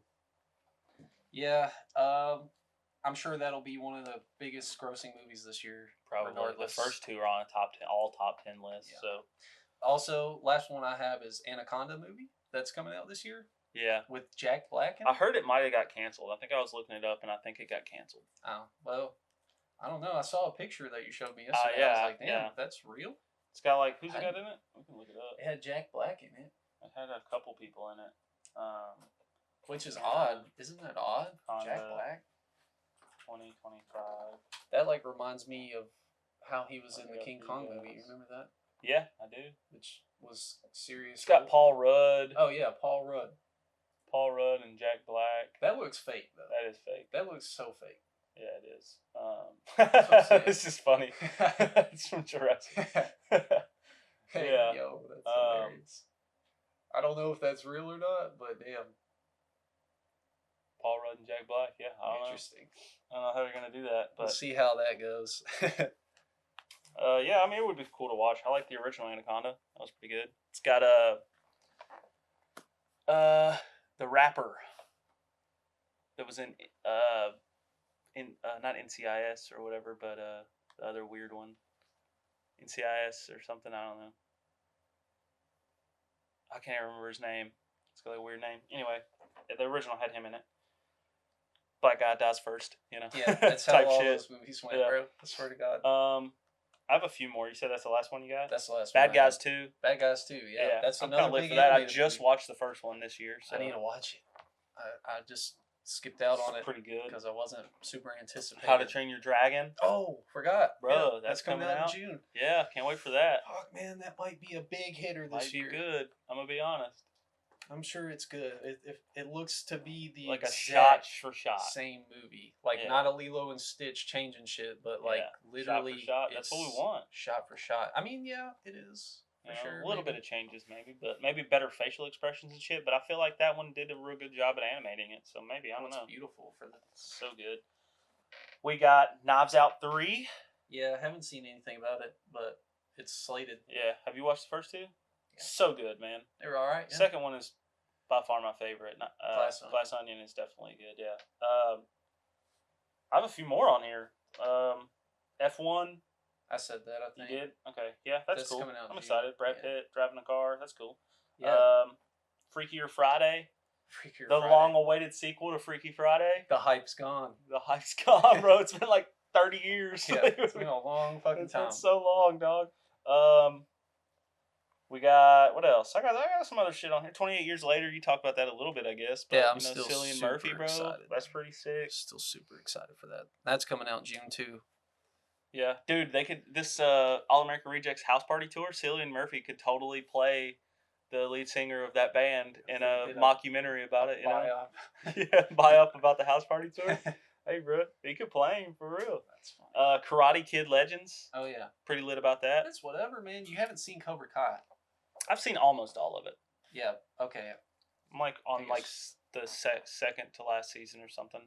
Yeah, I'm sure that'll be one of the biggest grossing movies this year. Probably regardless. the first two are on a top 10 list. Yeah. So Also, last one I have is Anaconda movie that's coming out this year yeah, with Jack Black in I it. heard it might have got canceled. I think I was looking it up, and I think it got canceled. Oh, well, I don't know. I saw a picture that you showed me yesterday. I Yeah, was like, damn, yeah. that's real? It's got like who's it got in it? We can look it up. It had Jack Black in it. It had a couple people in it. Which is odd. Isn't that odd? Jack Black? 2025. That like reminds me of how he was in the Yeah, King Kong movie. You remember that? Yeah, I do. Which was serious. It's got Paul Rudd. Oh yeah, Paul Rudd. Paul Rudd and Jack Black. That looks fake though. That is fake. That looks so fake. Yeah, it is. That's what I'm saying. It's just funny. It's from Jurassic. Hey, Yeah. yo, that's hilarious. I don't know if that's real or not, but damn, Paul Rudd and Jack Black. Yeah, I don't know. interesting. I don't know how they're gonna do that, We'll but see how that goes. yeah, I mean it would be cool to watch. I like the original Anaconda. That was pretty good. It's got the rapper that was in not NCIS or whatever, but the other weird one, NCIS or something. I don't know. I can't remember his name. It's got a weird name. Anyway, the original had him in it. Black guy dies first, you know. Yeah, that's how type all shit. those movies went, Yeah. bro. I swear to God. I have a few more. You said that's the last one you got? That's the last Bad one. Guys 2. Bad Guys 2, yeah. That's I'm another kind of lit big for that. I animated just movie. watched the first one this year. So I need to watch it. I just skipped out on it pretty good. because I wasn't super anticipating. How to Train Your Dragon. Oh, forgot. Bro, Yeah, that's coming coming out in June. Yeah, can't wait for that. Fuck, man, that might be a big hitter this Might be year. good. I'm gonna be honest. I'm sure it's good. It looks to be the Like a exact shot for shot. same movie. Like Yeah. not a Lilo and Stitch changing shit, but like literally shot for shot. That's what we it's want. Shot for shot. I mean, yeah, it is. For You know, sure. a little maybe. bit of changes maybe, but maybe better facial expressions and shit. But I feel like that one did a real good job at animating it. So maybe I don't It's know. beautiful for that. So good. We got Knives Out 3. Yeah, I haven't seen anything about it, but it's slated. Yeah. Have you watched the first two? Yeah. So good, man. They're all right. Yeah. Second one is by far my favorite. Glass Onion is definitely good. Yeah. I have a few more on here. F1. I said that. I You think. did? Okay. Yeah, that's cool. coming out in I'm June. excited. Brad Yeah. Pitt driving a car. That's cool. Yeah. Freakier Friday. Freakier The Friday. long-awaited sequel to Freaky Friday. The hype's gone. The hype's gone, bro. It's been like 30 years. Yeah, it's been a long fucking It's time. been so long, dog. We got what else? I got some other shit on here. 28 years later, you talked about that a little bit, I guess. But, Yeah, I'm you know, still Cillian super Murphy, bro. excited. That's pretty sick. Still super excited for that. That's coming out in June too. Yeah, dude, they could this All American Rejects House Party tour. Cillian Murphy could totally play the lead singer of that band in a mockumentary about it. You know, yeah, buy up about the House Party tour. Hey, bro, he could play him for real. That's fine. Karate Kid Legends. Oh yeah, Pretty lit about that. that's whatever, man. You haven't seen Cobra Kai. I've seen almost all of it. Yeah. Okay. I'm like on I like guess. the second to last season or something.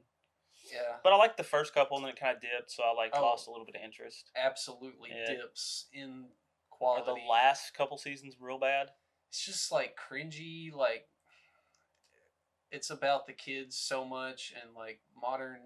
Yeah. But I liked the first couple, and then it kind of dipped, so I Oh. lost a little bit of interest. Absolutely Yeah. dips in Are quality. the last couple seasons real bad? It's just like cringy. Like it's about the kids so much and like modern.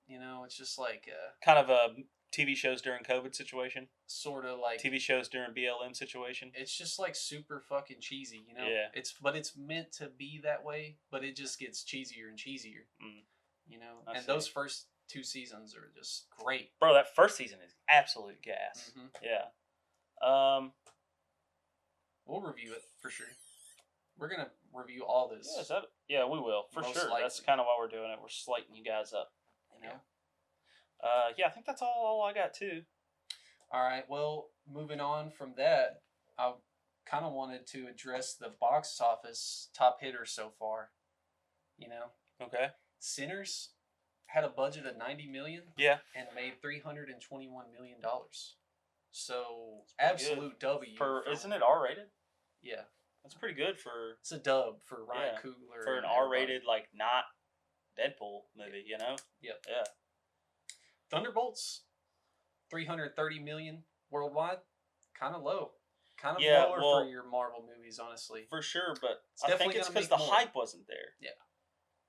You know, it's just like Kind of a TV shows during COVID situation. sort of like TV shows during BLM situation. it's just like super fucking cheesy, you know. Yeah. It's meant to be that way, but it just gets cheesier and cheesier. Mm. You know, I and see. those first 2 seasons are just great. Bro, that first season is absolute gas. Mhm. Yeah. We'll review it for sure. We're gonna review all this. Yeah, we will for Most sure. That's likely. kind of why we're doing it. We're slating you guys up. You know. Yeah, I think that's all I got too. All right. Well, moving on from that, I kind of wanted to address the box office top hitters so far. You know, Okay. Sinners had a budget of $90 million Yeah. and made $321 million. So pretty absolute W. Isn't it R-rated? Yeah. That's pretty good for... It's a dub for Ryan Coogler. For an and R-rated, like, not Deadpool movie, you know? Yep. Yeah. Thunderbolts, $330 million worldwide. Kind of low. Kind of Yeah, lower well, for your Marvel movies, honestly. For sure, but It's I think definitely it's gonna because the make more. hype wasn't there. Yeah.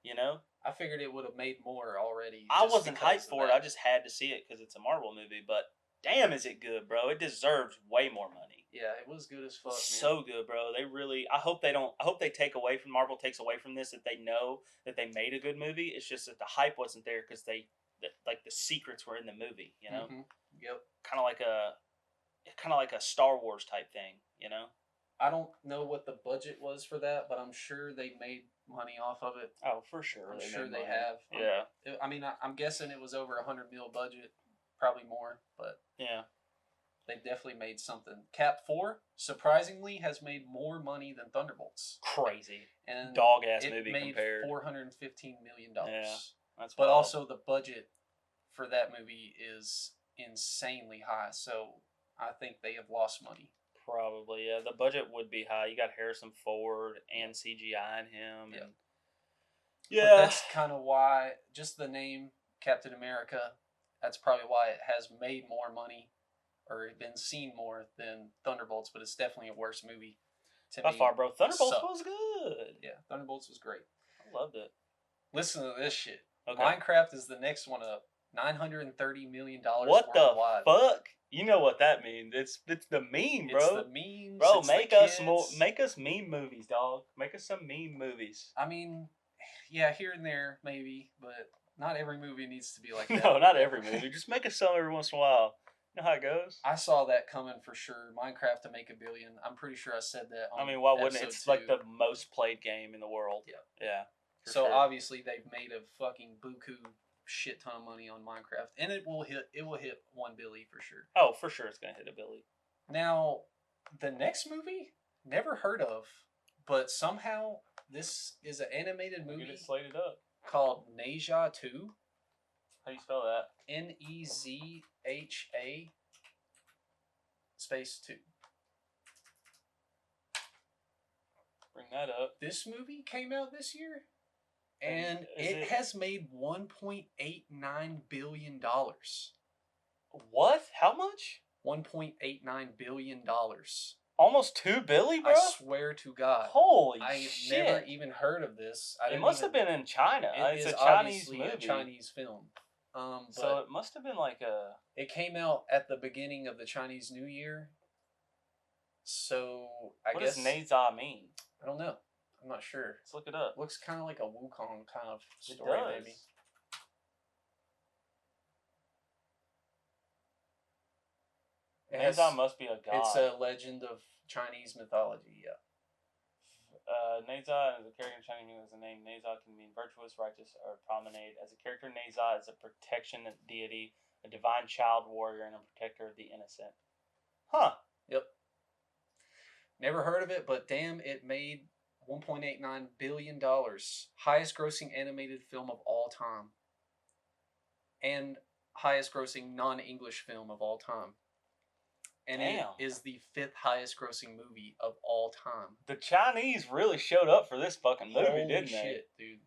You know? I figured it would have made more already. I just wasn't because hyped of for it. that. I just had to see it because it's a Marvel movie. But damn, is it good, bro? It deserves way more money. Yeah, it was good as fuck, man. So good, bro. They really. I hope they don't. I hope they take away from Marvel. Takes away from this that they know that they made a good movie. It's just that the hype wasn't there because like the secrets were in the movie. You know. Mm-hmm. Yep. Kind of like a Star Wars type thing. You know. I don't know what the budget was for that, but I'm sure they made money off of it. Oh, for sure. I'm sure made they money. have. Yeah. I mean, I'm guessing it was over $100 million budget, probably more, but yeah, they definitely made something. Cap 4, surprisingly, has made more money than Thunderbolts. Crazy. And dog ass it movie made compared. $415 million. Yeah, that's but wild. also the budget for that movie is insanely high, so I think they have lost money. Probably, yeah. The budget would be high. You got Harrison Ford and CGI in him. Yeah. And yeah. But that's kind of why, just the name Captain America, that's probably why it has made more money or been seen more than Thunderbolts, but it's definitely a worse movie to By me. far, bro. Thunderbolts was good. Yeah, Thunderbolts was great. I loved it. Listen to this shit. Okay. Minecraft is the next one up. $930 million What worldwide. the fuck? You know what that means? It's the meme, bro. It's the memes. Bro, it's make the us kids. more. Make us meme movies, dog. Make us some meme movies. I mean, yeah, here and there maybe, but not every movie needs to be like that. No, not every movie. Just make us some every once in a while. You know how it goes? I saw that coming for sure. Minecraft to make $1 billion. I'm pretty sure I said that. I mean, why wouldn't it? episode It's 2. like the most played game in the world. Yeah. Yeah. So sure. obviously they've made a fucking buku shit ton of money on Minecraft, and it will hit $1 billion for sure. Oh, for sure, it's gonna hit $1 billion. Now, the next movie, never heard of, but somehow this is an animated movie. Get it slated up. Called Nezha 2. How do you spell that? Nezha space 2. Bring that up. This movie came out this year, and Is it has made $1.89 billion. What? How much? $1.89 billion. Almost $2 billion, bro. I swear to God. Holy I have shit! never even heard of this. It must have been in China. It's is a Chinese obviously movie. a Chinese film. So it must have been like a. It came out at the beginning of the Chinese New Year. So What guess does Nezha mean? I don't know. I'm not sure. Let's look it up. Looks kind of like a Wukong kind of It story, does. maybe. Nezha must be a god. It's a legend of Chinese mythology. Yeah. Nezha is a character in Chinese music. As a name, Nezha can mean virtuous, righteous, or promenade. As a character, Nezha is a protection deity, a divine child warrior, and a protector of the innocent. Huh. Yep. Never heard of it, but damn, it made $1.89 billion. Highest grossing animated film of all time. And highest grossing non-English film of all time. And Damn. it is the 5th highest grossing movie of all time. The Chinese really showed up for this fucking movie, Holy didn't they? shit, dude.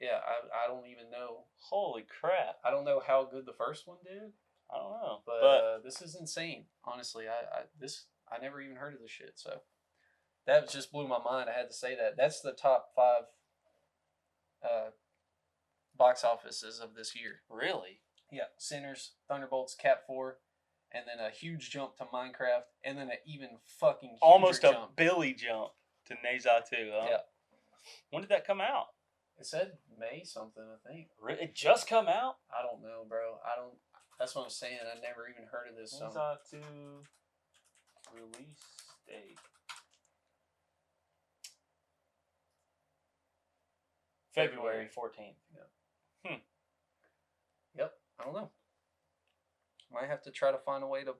Yeah, I don't even know. Holy crap. I don't know how good the first one did. I don't know. But this is insane. Honestly, I never even heard of this shit. So that just blew my mind. I had to say that. That's the top 5 box offices of this year. Really? Yeah, Sinners, Thunderbolts, Cap 4, and then a huge jump to Minecraft, and then an even fucking huger Almost a jump. Billy jump to Nezha 2, huh? Yeah. When did that come out? It said May something, I think. It just come out? I don't know, bro. That's what I'm saying. I never even heard of this song. Nezha 2 release date. February 14th. Yeah. Yep. I don't know. Might have to try to find a way to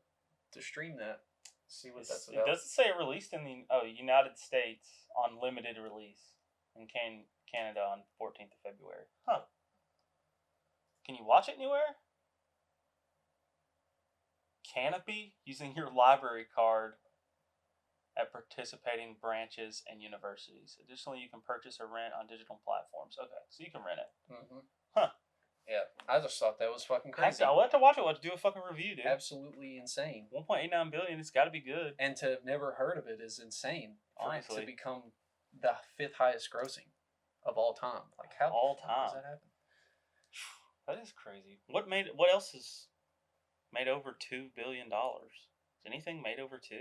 stream that. See what that's about. It doesn't say it released in the United States on limited release. in Canada on 14th of February. Huh. Can you watch it anywhere? Canopy using your library card at participating branches and universities. Additionally, you can purchase or rent on digital platforms. Okay, so you can rent it. Mm-hmm. Huh. Yeah, I just thought that was fucking crazy. I'll have to watch it. We'll have to do a fucking review, dude. Absolutely insane. 1.89 billion. It's got to be good. And to have never heard of it is insane. For Honestly. it to become the 5th highest grossing of all time. Like how all the fuck time does that happen? That is crazy. What else has made over $2 billion? Is anything made over 2?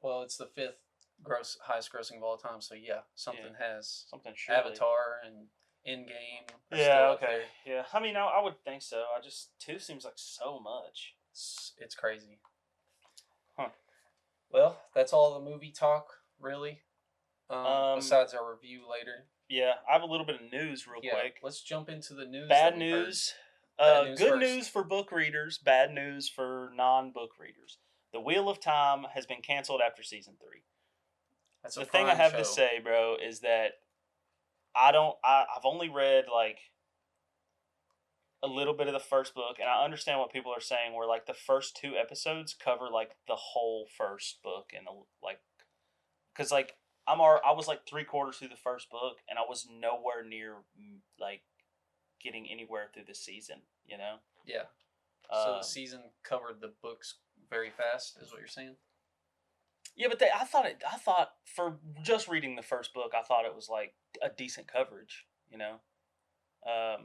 Well, it's the 5th highest grossing of all time. So yeah, something has something. Surely. Avatar and Endgame. Yeah. Okay. Yeah. I mean, I would think so. 2 seems like so much. It's crazy. Huh. Well, that's all the movie talk, really. Besides our review later. Yeah, I have a little bit of news real quick. Let's jump into the news. Bad news. Good news for book readers. Bad news for non-book readers. The Wheel of Time has been canceled after season 3. That's the thing I have to say, bro, is that I've only read like a little bit of the first book, and I understand what people are saying. Where like the first 2 episodes cover like the whole first book, and like, because like I was like 3/4 through the first book, and I was nowhere near like getting anywhere through the season. You know? Yeah. So the season covered the books very fast, is what you're saying? Yeah, but I thought for just reading the first book, I thought it was like a decent coverage. You know? I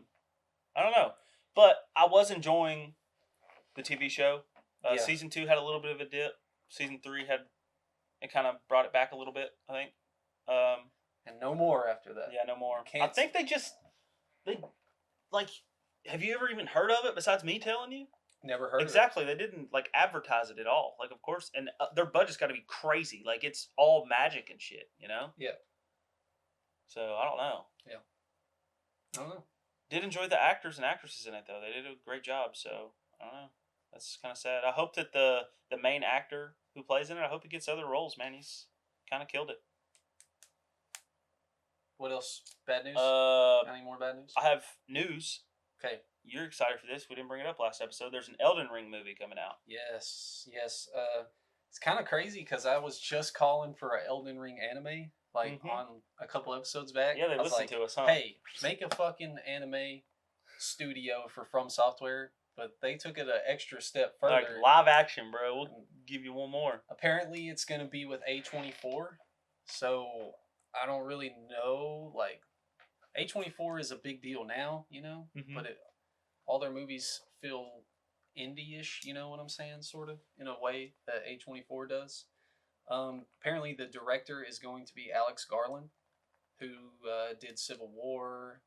don't know, but I was enjoying the TV show. Season 2 had a little bit of a dip. Season 3 it kind of brought it back a little bit, I think. And no more after that. Yeah, no more. I think they like. Have you ever even heard of it besides me telling you? Never heard. Exactly. They didn't like advertise it at all. Like, of course, and their budget's got to be crazy. Like, it's all magic and shit. You know? Yeah. So I don't know. Yeah. I don't know. Did enjoy the actors and actresses in it though. They did a great job. So I don't know. That's kind of sad. I hope that the main actor who plays in it, I hope he gets other roles. Man, he's kind of killed it. What else? Bad news? Any more bad news? I have news. Okay. You're excited for this. We didn't bring it up last episode. There's an Elden Ring movie coming out. Yes. It's kind of crazy because I was just calling for an Elden Ring anime, like on a couple episodes back. Yeah, they listened to us, huh? Hey, make a fucking anime studio for From Software, but they took it an extra step further. Like live action, bro. We'll give you one more. Apparently, it's going to be with A24, so I don't really know. Like, A24 is a big deal now, you know, but all their movies feel indie-ish, you know what I'm saying, sort of, in a way that A24 does. Apparently, the director is going to be Alex Garland, who did Civil War,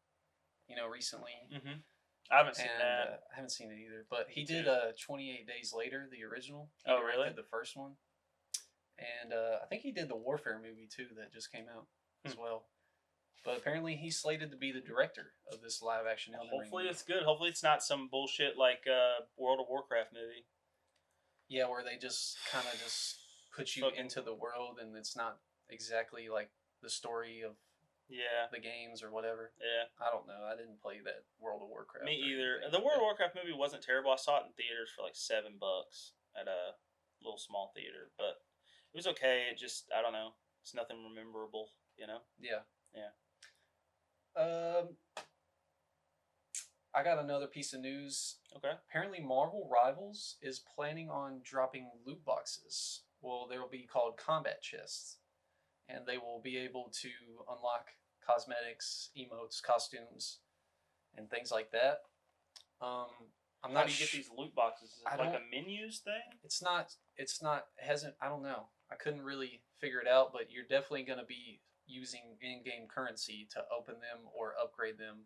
you know, recently. I haven't seen that. I haven't seen it either, but he did 28 Days Later, the original. He really? The first one. And I think he did the Warfare movie, too, that just came out as well. But apparently he's slated to be the director of this live-action Elden Ring. Hopefully it's good. Hopefully it's not some bullshit like World of Warcraft movie. Yeah, where they just kind of just put you into the world, and it's not exactly like the story of the games or whatever. Yeah. I don't know. I didn't play that World of Warcraft. Me either. The World of Warcraft movie wasn't terrible. I saw it in theaters for like $7 at a little small theater, but it was okay. It just, I don't know. It's nothing memorable, you know? Yeah. Yeah. I got another piece of news. Okay. Apparently Marvel Rivals is planning on dropping loot boxes. Well, they will be called combat chests. And they will be able to unlock cosmetics, emotes, costumes, and things like that. How do you get these loot boxes? Is it like a menus thing? It's not, I don't know. I couldn't really figure it out, but you're definitely going to be using in-game currency to open them or upgrade them.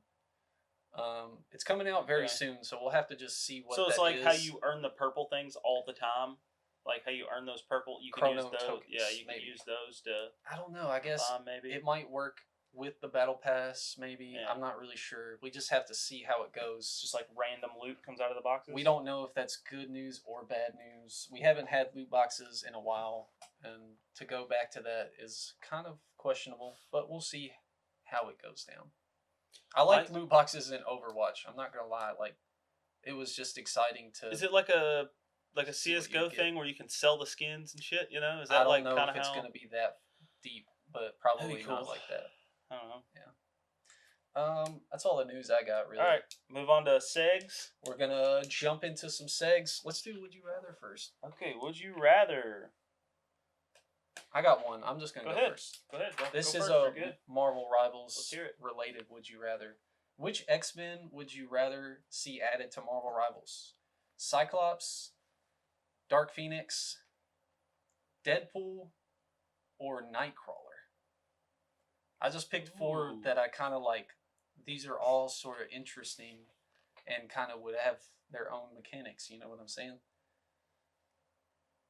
It's coming out very soon, so we'll have to just see what that is. So it's like how you earn the purple things all the time? Like how you earn those purple, you can use those. Tokens, yeah, you can use those to. I don't know. I guess maybe it might work with the battle pass. Maybe Yeah. I'm not really sure. We just have to see how it goes. Just like random loot comes out of the boxes. We don't know if that's good news or bad news. We haven't had loot boxes in a while, and to go back to that is kind of questionable. But we'll see how it goes down. I like loot boxes in Overwatch. I'm not gonna lie, like it was just exciting to. Is it like a CS:GO thing where you can sell the skins and shit? You know, is that I don't like know kind if of it's how? gonna be that deep, but That'd be probably cool. not like that. I don't know. That's all the news I got really. All right, move on to segs. We're gonna jump into some segs. Let's do Would You Rather first. Okay, would you rather? I got one. I'm just gonna go ahead. first. Go ahead. This go is first. a You're good. Marvel Rivals Let's hear it. related Would You Rather. Which X-Men would you rather see added to Marvel Rivals? Cyclops, Dark Phoenix, Deadpool, or Nightcrawler? I just picked four Ooh. that I kind of like. These are all sort of interesting and kind of would have their own mechanics. You know what I'm saying?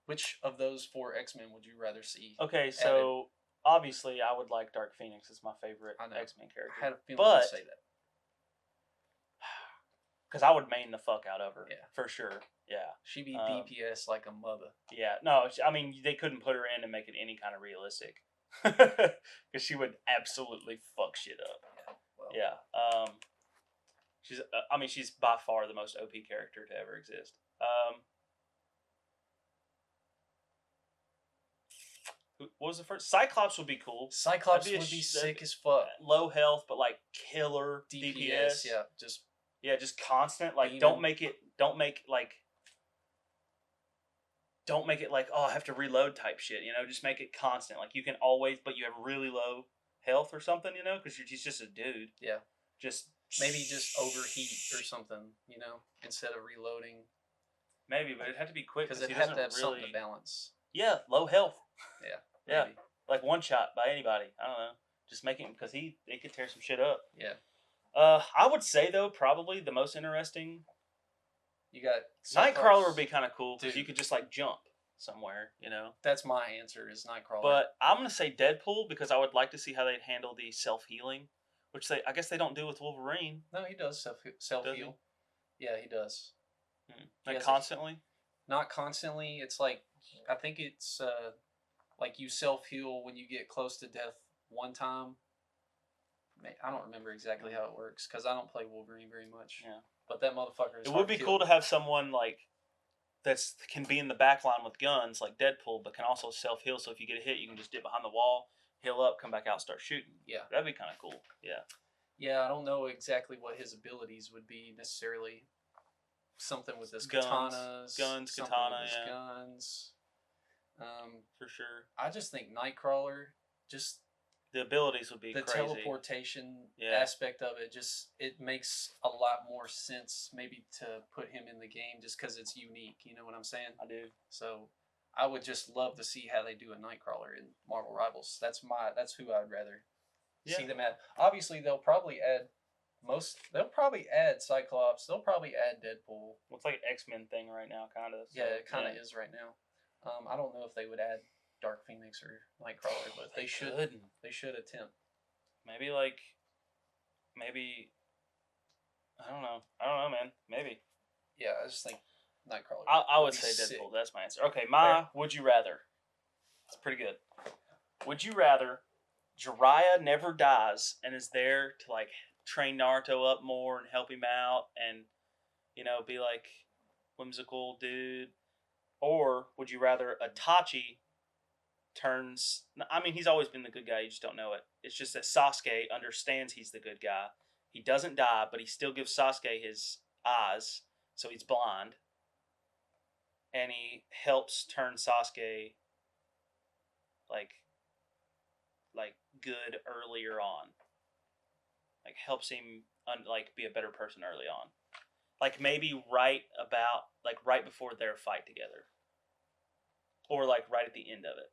Which of those four X-Men would you rather see? Okay, so obviously I would like Dark Phoenix as my favorite X-Men character. I had a feeling you'd say that. Because I would main the fuck out of her. Yeah. For sure. Yeah. She'd be DPS like a mother. Yeah. No, I mean, they couldn't put her in and make it any kind of realistic. Because she would absolutely fuck shit up. Yeah. Well. Yeah. She's by far the most OP character to ever exist. What was the first? Cyclops would be cool. Cyclops would be sick as fuck. Low health, but like killer DPS. Yeah, just constant. Like, beaming. don't make it like, oh, I have to reload type shit. You know, just make it constant. Like, you can always, but you have really low health or something. You know, because he's just a dude. Yeah. Just maybe just overheat or something. You know, instead of reloading. Maybe, but it had to be quick because it had to have something to balance. Yeah, low health. Yeah. Yeah, like one shot by anybody. I don't know. Just make him because he could tear some shit up. Yeah. I would say though probably the most interesting. You got Nightcrawler would be kind of cool because you could just like jump somewhere. You know. That's my answer is Nightcrawler. But I'm gonna say Deadpool because I would like to see how they'd handle the self healing, which I guess they don't do with Wolverine. No, he does self heal. Yeah, he does. Like constantly. Not constantly. It's like I think it's. Like you self-heal when you get close to death one time. I don't remember exactly how it works because I don't play Wolverine very much. Yeah. But that motherfucker is It would be cool to have someone like can be in the back line with guns like Deadpool, but can also self-heal. So if you get a hit, you can just dip behind the wall, heal up, come back out, start shooting. Yeah. That'd be kind of cool. Yeah. Yeah, I don't know exactly what his abilities would be necessarily. Something with his guns, guns, yeah. Guns. For sure. I just think Nightcrawler, just the abilities would be the crazy. Teleportation aspect of it. Just it makes a lot more sense maybe to put him in the game just because it's unique. You know what I'm saying? I do. So I would just love to see how they do a Nightcrawler in Marvel Rivals. That's who I'd rather see them add. Obviously, they'll probably add Cyclops. They'll probably add Deadpool. Well, it's like an X-Men thing right now, kind of. So, yeah, it kind of is right now. I don't know if they would add Dark Phoenix or Nightcrawler, but they should. They should attempt. Maybe I don't know. Man. Maybe. Yeah, I just think Nightcrawler. I would say Deadpool. Sick. That's my answer. Okay, Would you rather? It's pretty good. Would you rather Jiraiya never dies and is there to like train Naruto up more and help him out and be like whimsical dude? Or would you rather Itachi turns... I mean, he's always been the good guy. You just don't know it. It's just that Sasuke understands he's the good guy. He doesn't die, but he still gives Sasuke his eyes, so he's blind. And he helps turn Sasuke like good earlier on. Like helps him be a better person early on. Like maybe right before their fight together. Or like right at the end of it.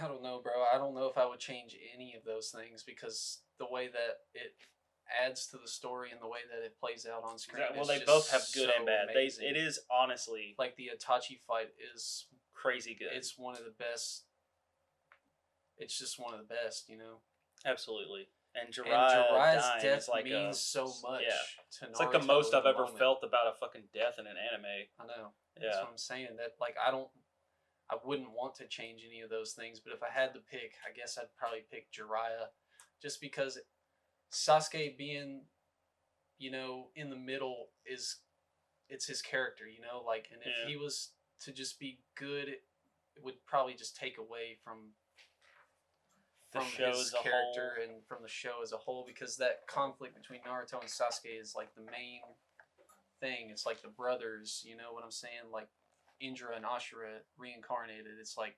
I don't know, bro. I don't know if I would change any of those things because the way that it adds to the story and the way that it plays out on screen. Well, they both have good and bad. It is honestly like the Itachi fight is crazy good. It's one of the best. It's just one of the best, Absolutely. And Jiraiya's death means so much to Naruto. It's like the most I've ever felt about a fucking death in an anime. I know. Yeah. That's what I'm saying. That I wouldn't want to change any of those things. But if I had to pick, I guess I'd probably pick Jiraiya, just because Sasuke being, in the middle it's his character, like, and if he was to just be good, it would probably just take away from his character and from the show as a whole, because that conflict between Naruto and Sasuke is like the main thing. It's like the brothers, you know what I'm saying? Like Indra and Ashura reincarnated. It's like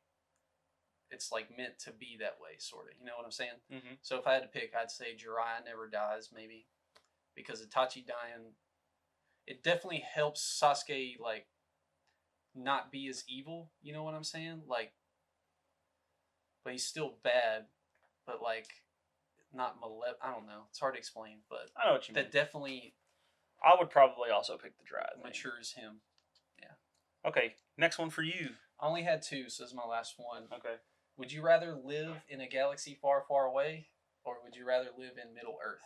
meant to be that way, sort of. You know what I'm saying? Mm-hmm. So if I had to pick, I'd say Jiraiya never dies, maybe, because Itachi dying, it definitely helps Sasuke like not be as evil. You know what I'm saying? Like, but he's still bad, but like not I don't know. It's hard to explain, but I know what you mean. That definitely. I would probably also pick the Dryad. Matures him. Yeah. Okay, next one for you. I only had two, so this is my last one. Okay. Would you rather live in a galaxy far, far away, or would you rather live in Middle Earth?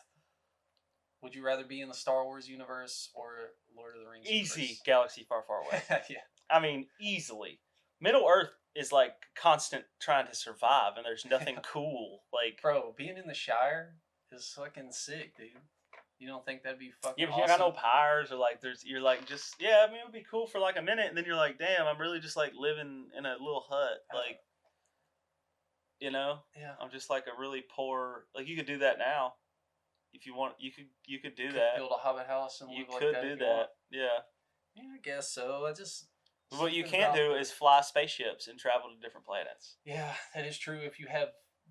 Would you rather be in the Star Wars universe or Lord of the Rings Easy universe? galaxy far, far away. Yeah. I mean, easily. Middle Earth is like constant trying to survive, and there's nothing cool. Like, bro, being in the Shire is fucking sick, dude. You don't think that'd be fucking but awesome? You got no powers, or like you're like just I mean, it would be cool for like a minute, and then you're like, damn, I'm really just like living in a little hut, like, Yeah. I'm just like a really poor. Like, you could do that now, if you want. You could do that. Build a hobbit house and you live could like that. do that. Yeah. Yeah, I guess so. What you can't do is fly spaceships and travel to different planets. Yeah, that is true. If you have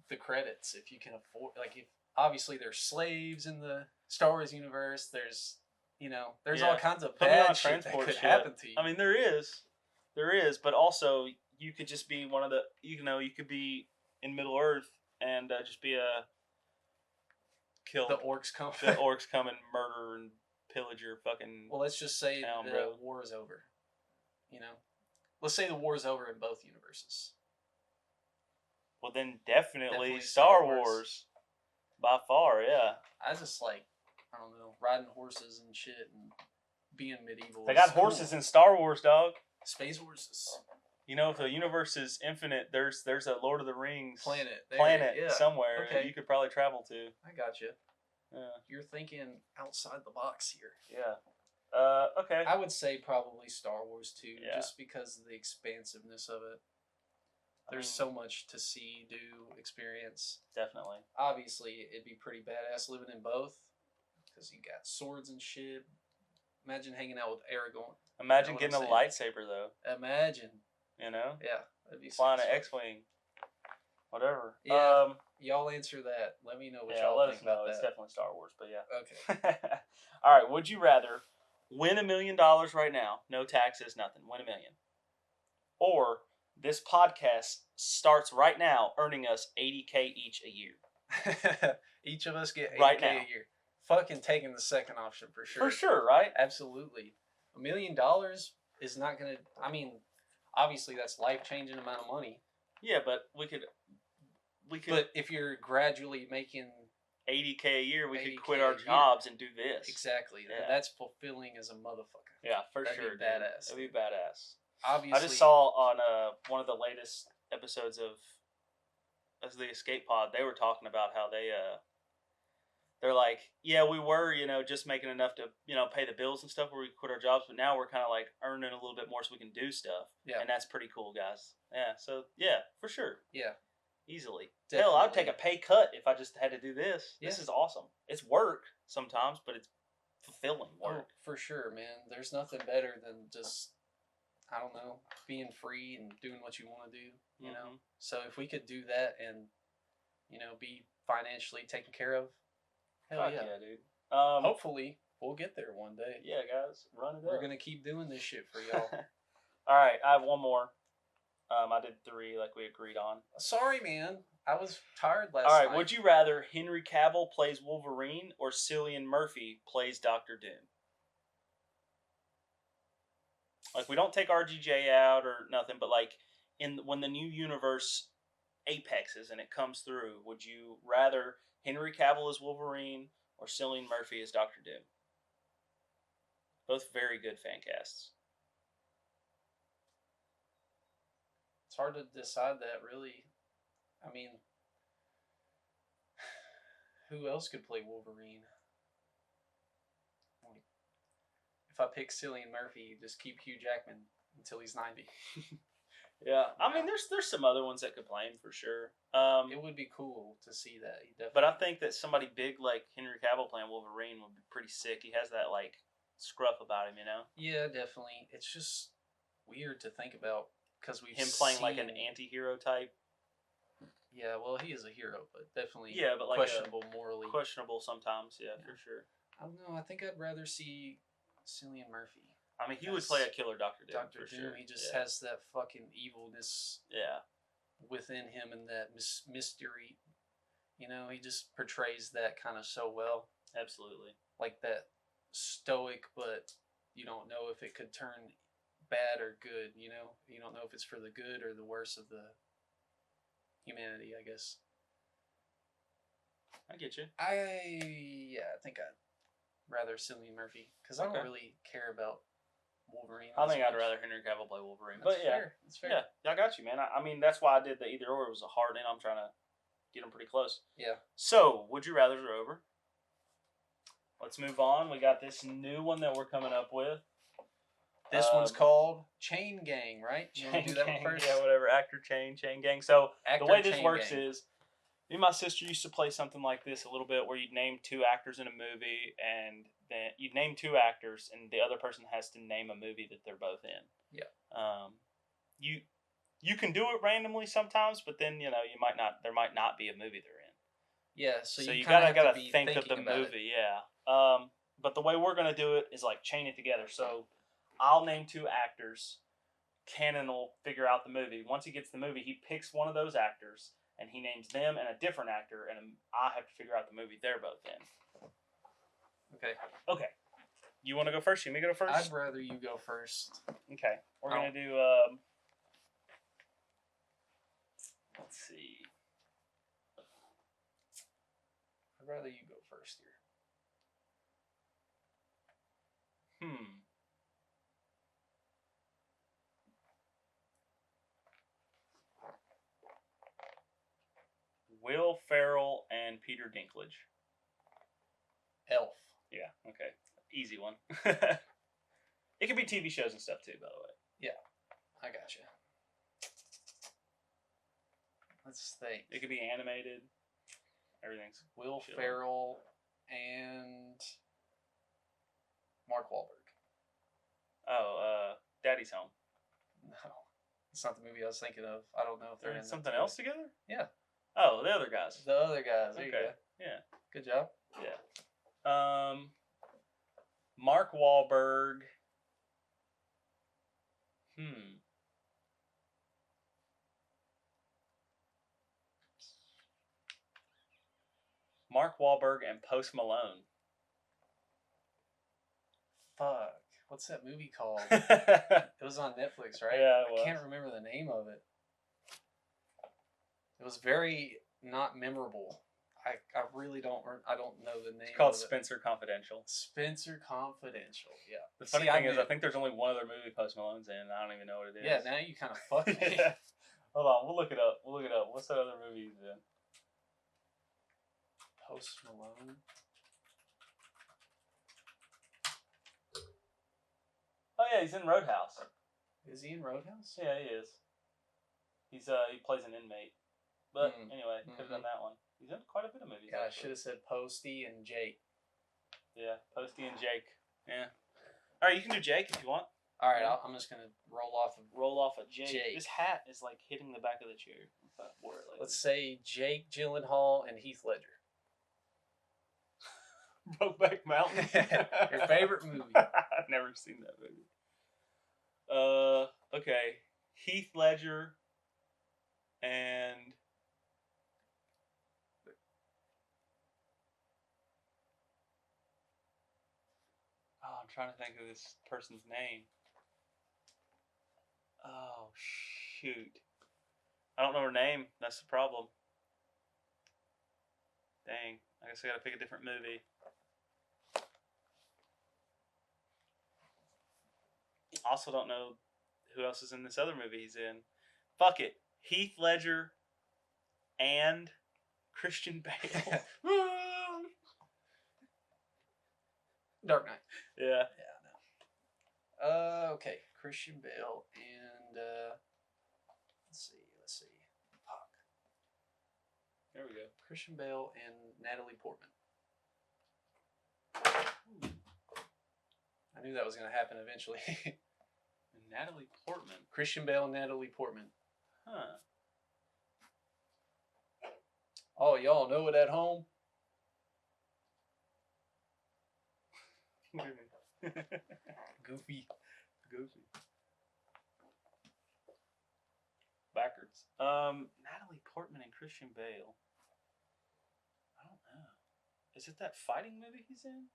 the credits, if you can afford, like, if obviously there's slaves in the Star Wars universe. There's all kinds of bad shit that could happen to you. I mean, there is, but also you could just be one of the, you could be in Middle Earth and just be a kill. The orcs come. The orcs come and murder and pillage your fucking. Well, let's just say the war is over. Let's say the war is over in both universes. Well, then definitely Star Wars. By far, yeah. I just like, I don't know, riding horses and shit and being medieval. They got horses in Star Wars, dog. Space horses. If the universe is infinite, there's a Lord of the Rings planet yeah. somewhere you could probably travel to. I got you. Yeah. You're thinking outside the box here. Yeah. Okay. I would say probably Star Wars too, just because of the expansiveness of it. There's so much to see, do, experience. Definitely. Obviously, it'd be pretty badass living in both, because you got swords and shit. Imagine hanging out with Aragorn. Imagine getting a lightsaber, though. Imagine. You know? Yeah. That'd be flying an X-Wing. Whatever. Yeah. Y'all answer that. Let me know what y'all think about that. It's definitely Star Wars, but yeah. Okay. All right. Would you rather win $1 million right now, no taxes, nothing, win $1 million, or this podcast starts right now, earning us $80K each a year? Each of us get $80K right now. a year. Fucking taking the second option for sure. For sure, right? Absolutely. $1 million is not gonna. I mean, obviously that's life-changing amount of money. Yeah, but we could. But if you're gradually making $80K a year, we could quit our jobs and do this. Exactly. Yeah. That's fulfilling as a motherfucker. Yeah, for That'd sure. Be badass. That'd be badass. Obviously, I just saw on one of the latest episodes of the Escape Pod, they were talking about how they're like, yeah, we were, just making enough to, pay the bills and stuff where we quit our jobs, but now we're kind of like earning a little bit more so we can do stuff. Yeah. And that's pretty cool, guys. Yeah. So yeah, for sure. Yeah. Easily. Definitely. Hell, I'd take a pay cut if I just had to do this. Yeah. This is awesome. It's work sometimes, but it's fulfilling work. Oh, for sure, man. There's nothing better than just, I don't know, being free and doing what you want to do, you know? So if we could do that and, be financially taken care of, hell yeah, dude. Hopefully, we'll get there one day. Yeah, guys, run it up. We're going to keep doing this shit for y'all. All right, I have one more. I did 3 like we agreed on. Sorry, man. I was tired last night. All right, would you rather Henry Cavill plays Wolverine or Cillian Murphy plays Doctor Doom? Like, we don't take RGJ out or nothing, but like when the new universe apexes and it comes through, would you rather Henry Cavill as Wolverine or Cillian Murphy as Doctor Doom? Both very good fan casts. It's hard to decide that, really. I mean, who else could play Wolverine? Like, if I pick Cillian Murphy, just keep Hugh Jackman until he's 90. Yeah, I mean, there's some other ones that could play him for sure. It would be cool to see that. He definitely. But I think that somebody big like Henry Cavill playing Wolverine would be pretty sick. He has that like scruff about him, you know. Yeah, definitely. It's just weird to think about because we've Him playing like seen- an anti-hero type. Yeah, well, he is a hero, but definitely Yeah, but like questionable morally. Questionable sometimes, yeah, for sure. I don't know. I think I'd rather see Cillian Murphy. I mean, he would play a killer Doctor Doom. Doctor for Doom, sure. he just has that fucking evilness Yeah. within him and that mystery. You know, he just portrays that kind of so well. Absolutely. Like that stoic, but you don't know if it could turn bad or good. You know, you don't know if it's for the good or the worse of the humanity, I guess. I get you. I think I'd rather Cillian Murphy because I don't really care about Wolverine. I think I'd rather Henry Cavill play Wolverine. That's but yeah, fair. That's fair. Yeah, I got you, man. I mean, that's why I did the either or. It was a hard end. I'm trying to get them pretty close. Yeah. So, would you rather are over? Let's move on. We got this new one that we're coming up with. This one's called Chain Gang, right? You Chain do that Gang, one first? yeah, whatever. Actor Chain Gang. So Actor the way this Chain works Gang. is, me and my sister used to play something like this a little bit, where you'd name two actors in a movie, and then you'd name two actors, and the other person has to name a movie that they're both in. Yeah. You can do it randomly sometimes, but then you might not. There might not be a movie they're in. Yeah. So you gotta have to be think of the thinking about movie. Yeah. But the way we're gonna do it is like chain it together. So I'll name two actors. Cannon will figure out the movie. Once he gets the movie, he picks one of those actors and he names them and a different actor, and I have to figure out the movie they're both in. Okay. Okay. You want to go first? You want me to go first? I'd rather you go first. Okay. We're gonna do. Let's see. I'd rather you go first here. Will Ferrell and Peter Dinklage. Elf. Yeah. Okay. Easy one. It could be TV shows and stuff too, by the way. Yeah, I gotcha. Let's think. It could be animated. Everything's Will chill. Ferrell and Mark Wahlberg. Oh, Daddy's Home. No, it's not the movie I was thinking of. I don't know if they're They're in in something that else together? Yeah. Oh, the other guys. The other guys. There you Okay. go. Yeah. Good job. Yeah. Mark Wahlberg. Mark Wahlberg and Post Malone. Fuck. What's that movie called? Yeah, It was on Netflix, right? it I was. can't remember the name of it. It was very not memorable. I really don't know the name. It's called of it. Spencer Confidential. Spencer Confidential. Yeah. The funny thing is, I think there's only one other movie Post Malone's in, and I don't even know what it is. Yeah. Now you kind of fucked me. Yeah. Hold on, we'll look it up. What's that other movie he's in? Post Malone. Oh yeah, he's in Roadhouse. Is he in Roadhouse? Yeah, he is. He plays an inmate. But anyway, could have done that one. He's in quite a bit of movies. Yeah, I actually. should have said Posty and Jake. Yeah, Posty and Jake. Yeah. All right, you can do Jake if you want. All right, I'm just gonna roll off of. Roll off a Jake. Jake. This hat is like hitting the back of the chair. If I wore it like Let's say Jake Gyllenhaal and Heath Ledger. Brokeback Mountain. Your favorite movie? I've never seen that movie. Okay. Heath Ledger and I'm trying to think of this person's name. Oh shoot. I don't know her name. That's the problem. Dang. I guess I gotta pick a different movie. Also don't know who else is in this other movie he's in. Fuck it. Heath Ledger and Christian Bale. Dark Knight. Yeah. Okay, Christian Bale and let's see. Fuck. There we go. Christian Bale and Natalie Portman. I knew that was gonna happen eventually. And Natalie Portman. Christian Bale and Natalie Portman. Huh. Oh, y'all know it at home. Goofy. Backwards. Natalie Portman and Christian Bale. I don't know. Is it that fighting movie he's in?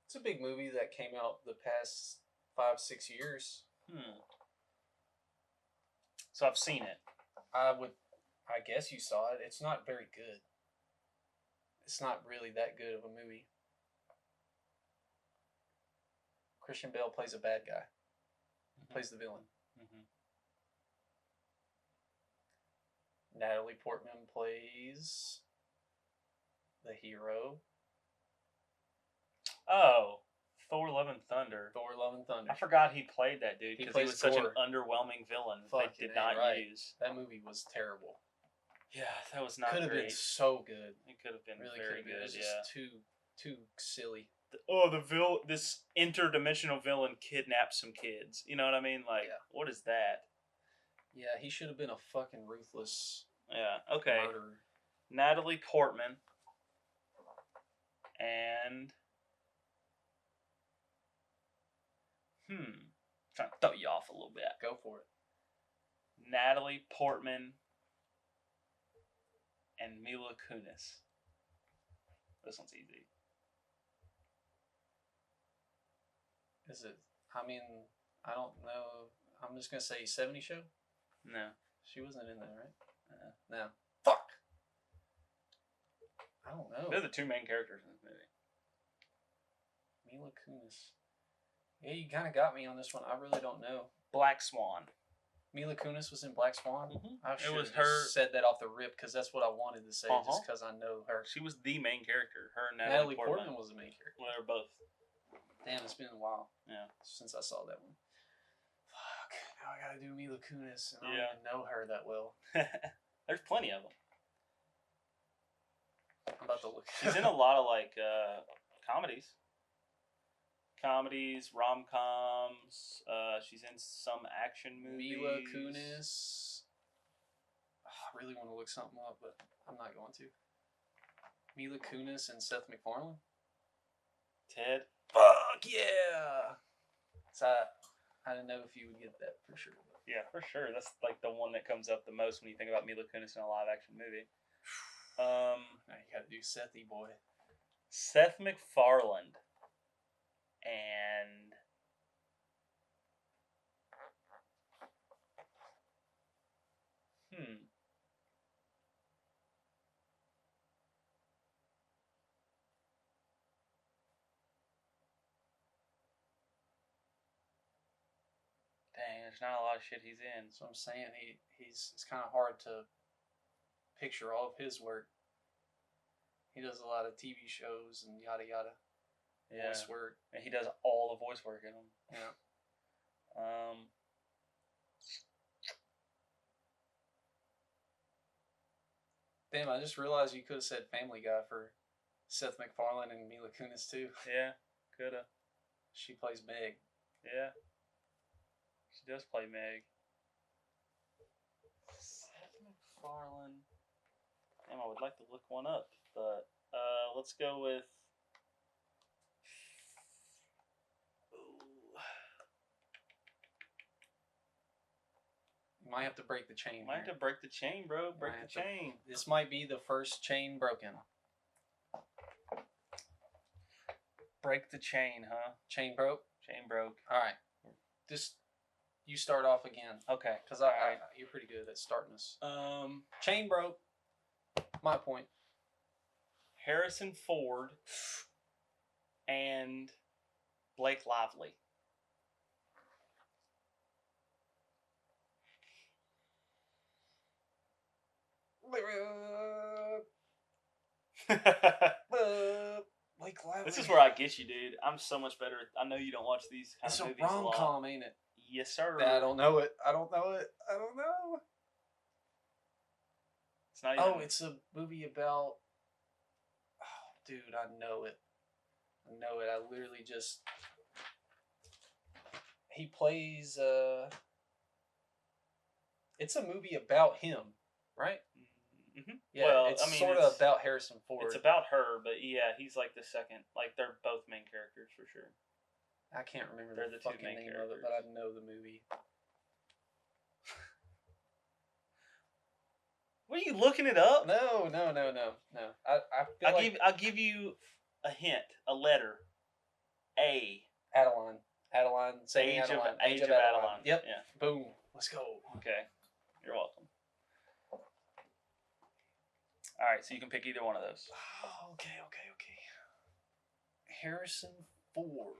It's a big movie that came out the past 5-6 years. So I've seen it. I guess you saw it. It's not very good. It's not really that good of a movie. Christian Bale plays a bad guy. Plays the villain. Natalie Portman plays the hero. Oh, Thor: Love and Thunder. Thor: Love and Thunder. I forgot he played that dude He because he plays was such an Thor. underwhelming villain that Fucking they did A, not right. use. That movie was terrible. Yeah, that was not Could have been great. so good. It could have been Really very could have been. It good. was Yeah. just too silly. This interdimensional villain kidnaps some kids. You know what I mean? Like, Yeah. what is that? Yeah, he should have been a fucking ruthless Yeah. Okay. murderer. Natalie Portman and trying to throw you off a little bit. Go for it. Natalie Portman and Mila Kunis. This one's easy. Is it? I mean, I don't know. I'm just gonna say 70 Show. No. She wasn't in there, right? No. Fuck. I don't know. They're the two main characters in this movie. Mila Kunis. Yeah, you kind of got me on this one. I really don't know. Black Swan. Mila Kunis was in Black Swan. I should was have her- said that off the rip because that's what I wanted to say, just because I know her. She was the main character. Her and Natalie Natalie Portman was the main character. Well, they're both. Damn, it's been a while. Yeah. Since I saw that one. Fuck. Now I gotta do Mila Kunis, and I don't Yeah. even know her that well. There's plenty of them. I'm about to look. She's in a lot of like comedies. Rom-coms. She's in some action movies. Mila Kunis. Oh, I really want to look something up, but I'm not going to. Mila Kunis and Seth MacFarlane. Ted. Fuck yeah! So I didn't know if you would get that for sure. But. Yeah, for sure. That's like the one that comes up the most when you think about Mila Kunis in a live action movie. Now you gotta do Sethy boy. Seth MacFarlane and dang, there's not a lot of shit he's in. So I'm saying it's kind of hard to picture all of his work. He does a lot of TV shows and yada yada. Yeah. Voice work. And he does all the voice work in them. Yeah. Damn, I just realized you could have said Family Guy for Seth MacFarlane and Mila Kunis too. Yeah, coulda. She plays Meg. Yeah. She does play Meg. Seth MacFarlane. Damn, I would like to look one up, but let's go with. You might have to break the chain. Might have to break the chain, bro. Break the chain. This might be the first chain broken. Break the chain, huh? Chain broke? Chain broke. All right. Just you start off again. Okay. Because you're pretty good at starting us. Chain broke. My point. Harrison Ford and Blake Lively. Blake Lively. This is where I get you, dude. I'm so much better. I know you don't watch these kind It's of a movies a lot. rom-com, ain't it? Yes, sir. I don't know it. I don't know. It's not even. Oh, it's a movie about. Oh, dude, I know it. I literally just. He plays. It's a movie about him, right? Mm-hmm. Yeah, well, it's I mean, sort of about Harrison Ford. It's about her, but yeah, he's like the second. Like they're both main characters for sure. I can't remember They're the the two fucking main name characters. of it, but I know the movie. What are you looking it up? No. I feel like I'll give you a hint, a letter. A. Adeline. Saving Age Adeline. of Age of Adeline. Yep. Yeah. Boom. Let's go. Okay. You're welcome. All right, so you can pick either one of those. Oh, okay. Harrison Ford.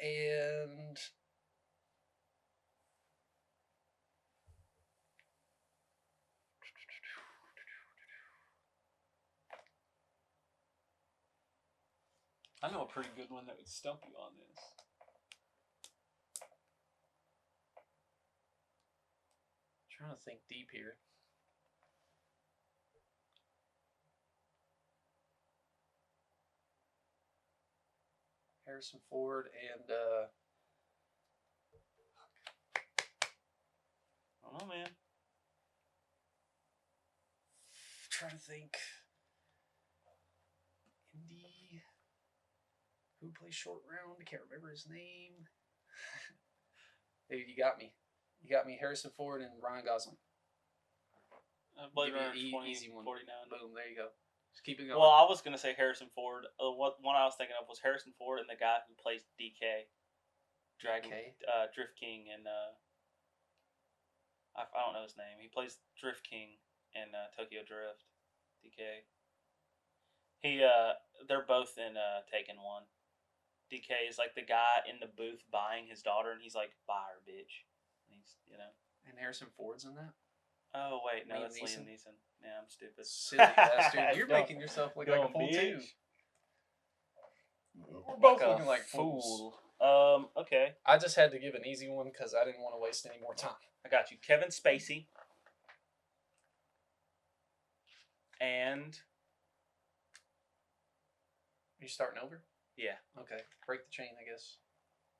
And I know a pretty good one that would stump you on this. I'm trying to think deep here. Harrison Ford and I don't know, man. I'm trying to think. Indy. Who plays Short Round? I can't remember his name. Dude, you got me. Harrison Ford and Ryan Gosling. Blade Give me Runner an easy one. 2049. Boom, there you go. Just keep it going. Well, I was going to say Harrison Ford. What one I was thinking of was Harrison Ford and the guy who plays DK. Drift King and I don't know his name. He plays Drift King in Tokyo Drift. DK. They're both in Taken 1. DK is like the guy in the booth buying his daughter, and he's like, "Buy her, bitch." And he's, And Harrison Ford's in that? Oh wait, no, Liam that's Liam Neeson. Yeah, I'm stupid. Silly bastard. You're making yourself look like a fool too. We're both looking like fools. Okay. I just had to give an easy one because I didn't want to waste any more time. I got you. Kevin Spacey. And Are you starting over? yeah. Okay. Break the chain, I guess.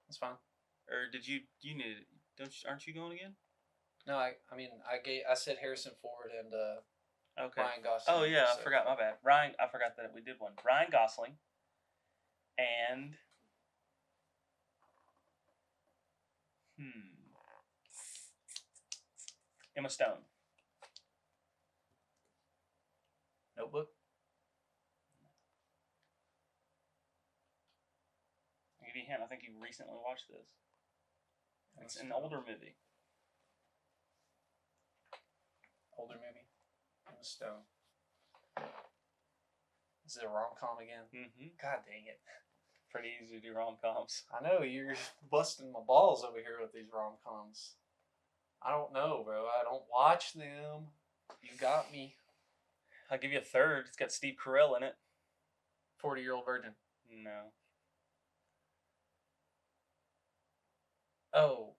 That's fine. Or did you need it? Aren't you going again? No, I said Harrison Ford and Okay. Ryan Gosling. Oh yeah, I forgot. My bad. I forgot that we did one. Ryan Gosling. And Emma Stone. Notebook. I'll give you a hint. I think you recently watched this. It's an older movie. Older movie. Emma Stone. Is it a rom-com again? Mm-hmm. God dang it. Pretty easy to do rom-coms. I know, you're busting my balls over here with these rom-coms. I don't know, bro. I don't watch them. You got me. I'll give you a third. It's got Steve Carell in it. 40-Year-Old Virgin. No. Oh.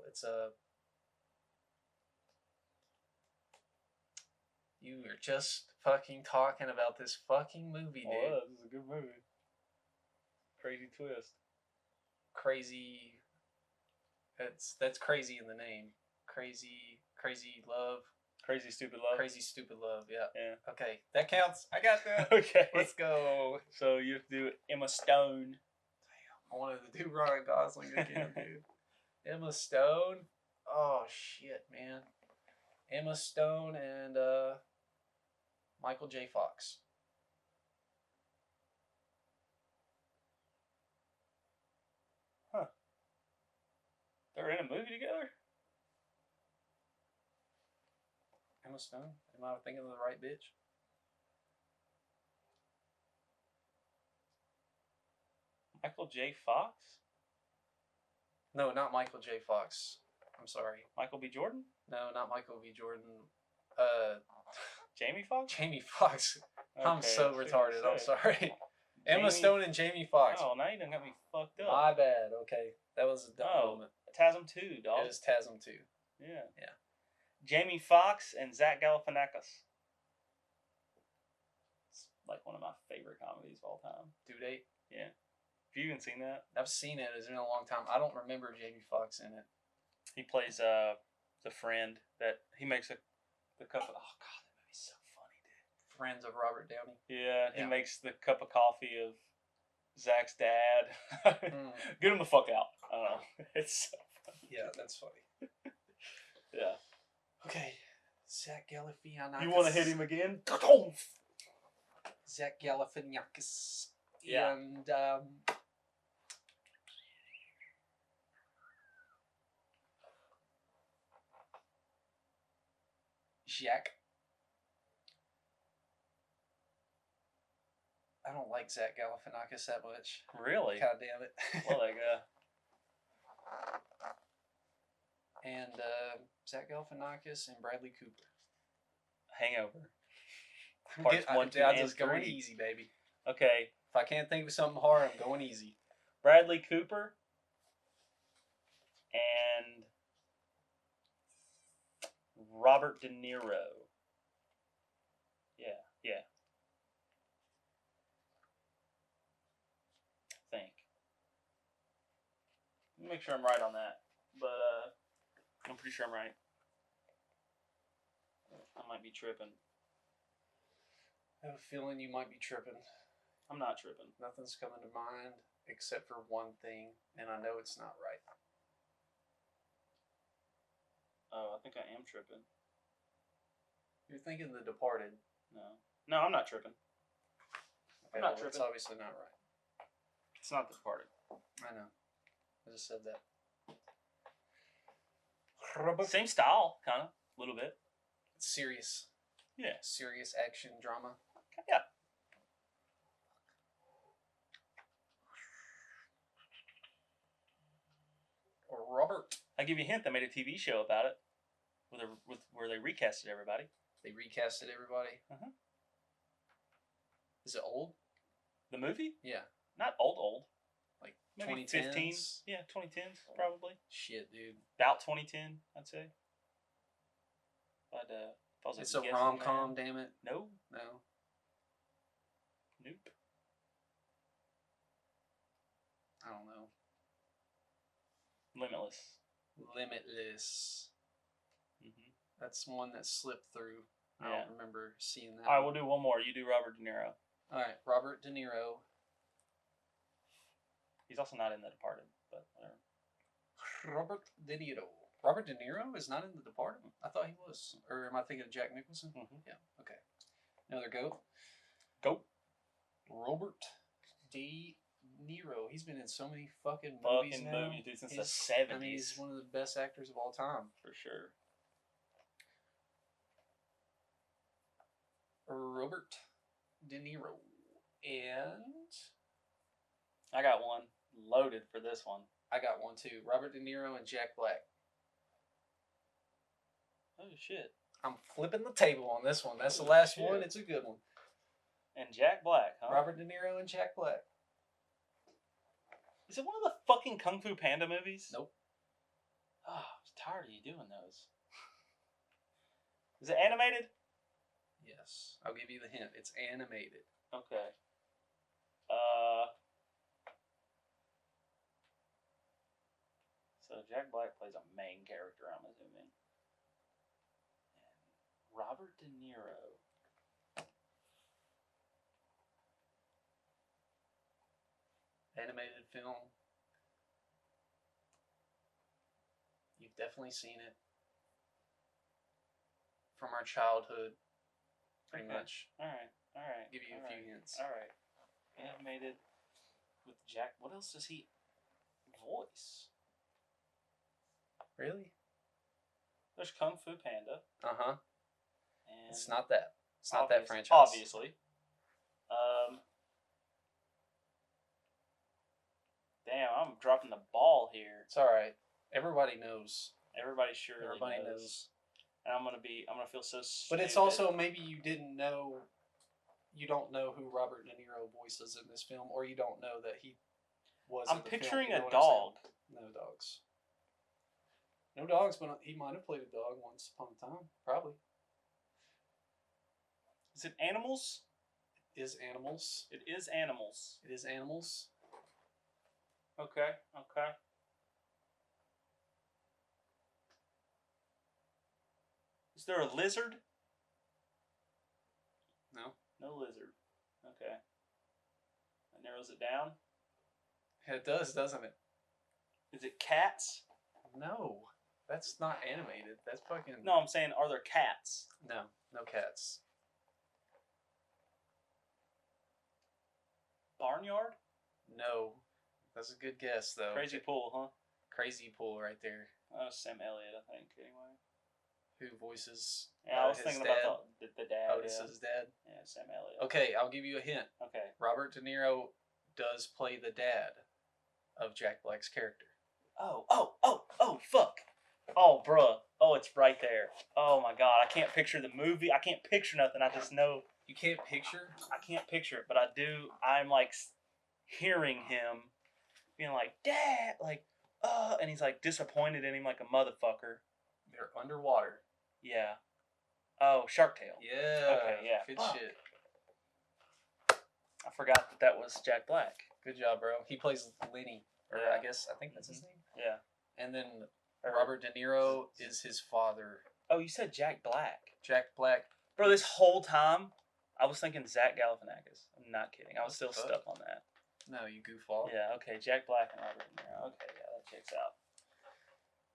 It's a... You were just fucking talking about this fucking movie, dude. Oh, this is a good movie. Crazy twist. Crazy... That's crazy in the name. Crazy Love. Crazy Stupid Love. Crazy Stupid Love, yeah. Yeah. Okay, that counts. I got that. Okay. Let's go. So you have to do Emma Stone. Damn, I wanted to do Ryan Gosling again, dude. Emma Stone? Oh, shit, man. Emma Stone and Michael J. Fox. Huh. They're in a movie together? Emma Stone? Am I thinking of the right bitch? Michael J. Fox? No, not Michael J. Fox. I'm sorry. Michael B. Jordan? No, not Michael B. Jordan. Jamie Foxx? Jamie Foxx. I'm Okay, so I was gonna retarded. I'm say. sorry. Emma Jamie- Stone and Jamie Foxx. Oh, now you done got me fucked up. My bad. Okay, that was a dumb Oh, moment. TASM 2, dog. It is TASM 2. Yeah. Yeah. Jamie Foxx and Zach Galifianakis. It's like one of my favorite comedies of all time. Due date. Yeah. Have you even seen that? I've seen it. It's been a long time. I don't remember Jamie Foxx in it. He plays the friend that he makes the cup of. Oh god, that movie's so funny, dude. Friends of Robert Downey. Yeah, he Yeah. makes the cup of coffee of Zach's dad. Mm. Get him the fuck out. I don't know. It's so funny. Yeah, that's funny. Yeah. Okay, Zach Galifianakis. You want to hit him again? Zach Galifianakis. Yeah. And Jack. I don't like Zach Galifianakis that much. Really? God damn it. Well, like And Zach Galifianakis and Bradley Cooper. Hangover. Parts 1, 2, I'm and just going 3. easy, baby. Okay. If I can't think of something hard, I'm going easy. Bradley Cooper and Robert De Niro. Yeah. I think. Let me make sure I'm right on that. But I'm pretty sure I'm right. I might be tripping. I have a feeling you might be tripping. I'm not tripping. Nothing's coming to mind except for one thing, and I know it's not right. Oh, I think I am tripping. You're thinking The Departed. No, I'm not tripping. Okay, not well, it's tripping. obviously not right. It's not The Departed. I know. I just said that. Same style, kind of, a little bit. It's serious. Yeah. Serious action drama. Yeah. Or Robert. I'll give you a hint. They made a TV show about it, where they recasted everybody. They recasted everybody. Uh-huh. Is it old? The movie? Yeah. Not old. Like Maybe 2010s? 15. Yeah, 2010s probably. Shit, dude. About 2010, I'd say. But if I was It's a a guessing rom-com, man- damn it. No. No. Nope. I don't know. Limitless. Limitless. Mm-hmm. That's one that slipped through. I Yeah. don't remember seeing that. All right, one. we'll do one more. You do Robert De Niro. All right, Robert De Niro. He's also not in The Departed, but whatever. Robert De Niro. Robert De Niro is not in The Departed? I thought he was. Or am I thinking of Jack Nicholson? Mm-hmm. Yeah, okay. Another goat. Go. Robert De Niro. He's been in so many fucking movies now. dude, since the He's- 70s. I mean, he's one of the best actors of all time. For sure. Robert De Niro. And I got one loaded for this one. I got one too. Robert De Niro and Jack Black. Oh, shit. I'm flipping the table on this one. That's the last Shit. one. It's a good one. And Jack Black, huh? Robert De Niro and Jack Black. Is it one of the fucking Kung Fu Panda movies? Nope. Oh, I was tired of you doing those. Is it animated? Yes. I'll give you the hint. It's animated. Okay. So Jack Black plays a main character, I'm assuming. And Robert De Niro. Animated film. You've definitely seen it. From our childhood. Pretty Okay. much. Alright. Give you a few hints. Alright. Animated with Jack. What else does he voice? Really? There's Kung Fu Panda. Uh-huh. And It's not that. It's not that franchise. Obviously. Damn, I'm dropping the ball here. It's alright. Everybody knows. Everybody surely Everybody knows. knows. and I'm gonna feel so stupid. But it's also maybe you don't know who Robert De Niro voices in this film, or you don't know that he was. I'm in the picturing film, you know a what I'm saying? dog. No dogs. No dogs, but he might have played a dog once upon a time. Probably. Is it animals? Is animals. It is animals. It is animals. Okay. Is there a lizard? No. No lizard. Okay. That narrows it down. It does, doesn't it? Is it cats? No. That's not animated. That's fucking... No, I'm saying, are there cats? No. No cats. Barnyard? No. That's a good guess, though. Crazy Pool, huh? Crazy Pool right there. Oh, Sam Elliott, I think, anyway. Who voices Yeah, I was thinking dad? about the dad. Otis's dad? Yeah, Sam Elliott. Okay, I'll give you a hint. Okay. Robert De Niro does play the dad of Jack Black's character. Oh, fuck. Oh, bruh. Oh, it's right there. Oh, my God. I can't picture the movie. I can't picture nothing. I just know. You can't picture? I can't picture it, but I do. I'm, like, hearing him being like, Dad, like, and he's, like, disappointed in him like a motherfucker. They're underwater. Yeah. Oh, Shark Tale. Yeah. Okay, yeah. Good Fuck. shit. I forgot that was Jack Black. Good job, bro. He plays Lenny. Or Yeah. I think that's his name. Yeah. And then Robert De Niro is his father. Oh, you said Jack Black. Jack Black. Bro, this whole time, I was thinking Zach Galifianakis. I'm not kidding. I was still Fuck. stuck on that. No, you goofball. Yeah, okay. Jack Black and Robert De Niro. Okay, yeah, that checks out.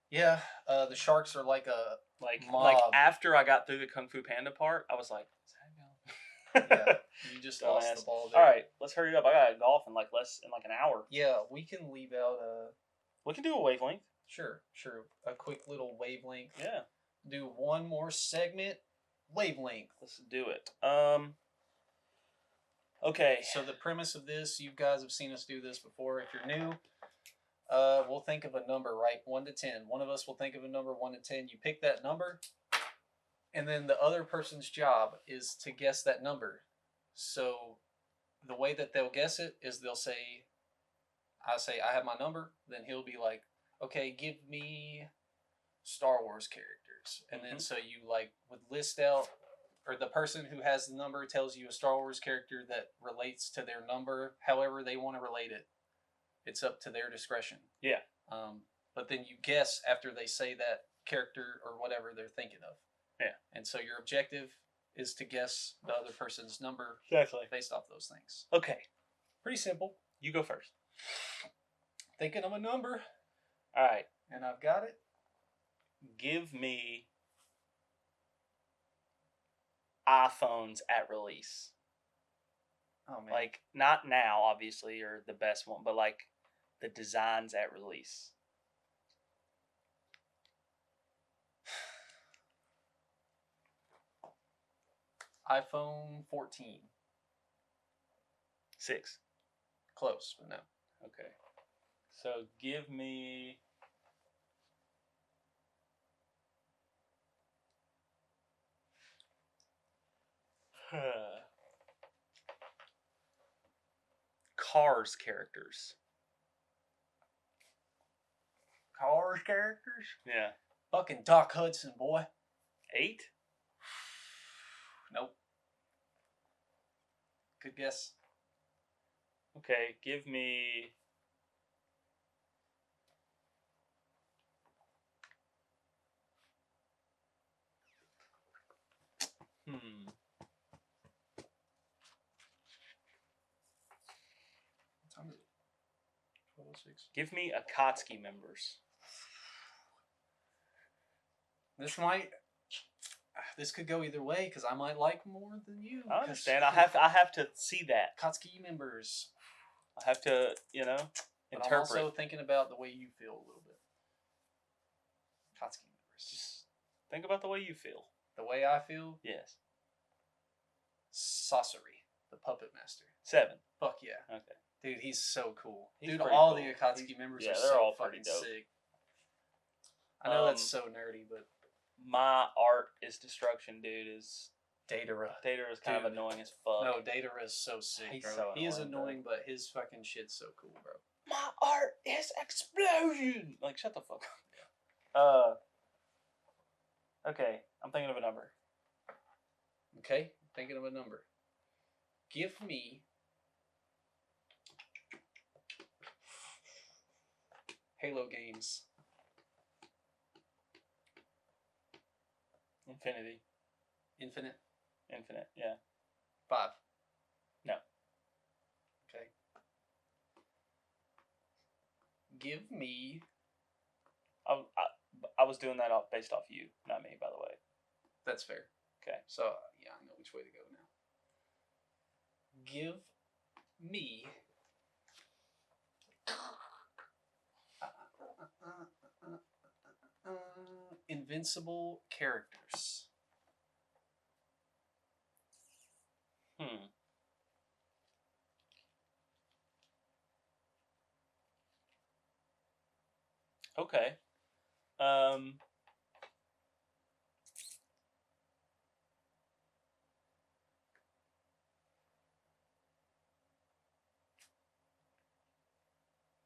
Yeah, the sharks are like a Like mob. after I got through the Kung Fu Panda part, I was like, Zach Galifianakis. Yeah, you just lost Dumbass. the ball there. All right, let's hurry up. I got to golf in like an hour. Yeah, we can leave out We can do a wavelength. Sure. A quick little wavelength. Yeah. Do one more segment. Wavelength. Let's do it. Okay. So the premise of this, you guys have seen us do this before. If you're new, we'll think of a number, right? 1 to 10. One of us will think of a number 1 to 10. You pick that number, and then the other person's job is to guess that number. So the way that they'll guess it is they'll say, I have my number. Then he'll be like, okay, give me Star Wars characters. And then so you would list out, or the person who has the number tells you a Star Wars character that relates to their number, however they want to relate it. It's up to their discretion. Yeah. But then you guess after they say that character or whatever they're thinking of. Yeah. And so your objective is to guess the other person's number Exactly. based off those things. Okay. Pretty simple. You go first. Thinking of a number. All right. And I've got it. Give me iPhones at release. Oh, man. Like, not now, obviously, or the best one, but like the designs at release. iPhone 14. 6. Close, but no. Okay. So give me Cars characters. Cars characters? Yeah. Fucking Doc Hudson, boy. 8? Nope. Good guess. Okay, give me What time is it? 12:06. Give me Akatsuki members. This could go either way because I might like more than you. I understand. I have to see that. Akatsuki members. I have to, But interpret. I'm also thinking about the way you feel a little bit. Akatsuki members. Just think about the way you feel. The way I feel. Yes. Sasori, the puppet master. 7. Fuck yeah. Okay. Dude, he's so cool. He's Dude, pretty all cool. the Akatsuki members yeah, are they're so all pretty fucking dope. sick. I know that's so nerdy, but My art is destruction, dude. Is Datara. Data is kind of Dude. annoying as fuck. No, Datara is so sick, He's bro. so He is annoying, annoying, but his fucking shit's so cool, bro. My art is explosion. Like, shut the fuck up. Okay, I'm thinking of a number. Okay, thinking of a number. Give me Halo games. Infinity. Infinite. Infinite, yeah. 5. No. Okay. Give me. I was doing that based off you, not me, by the way. That's fair. Okay. So, yeah, I know which way to go now. Give me. Invincible characters. Okay.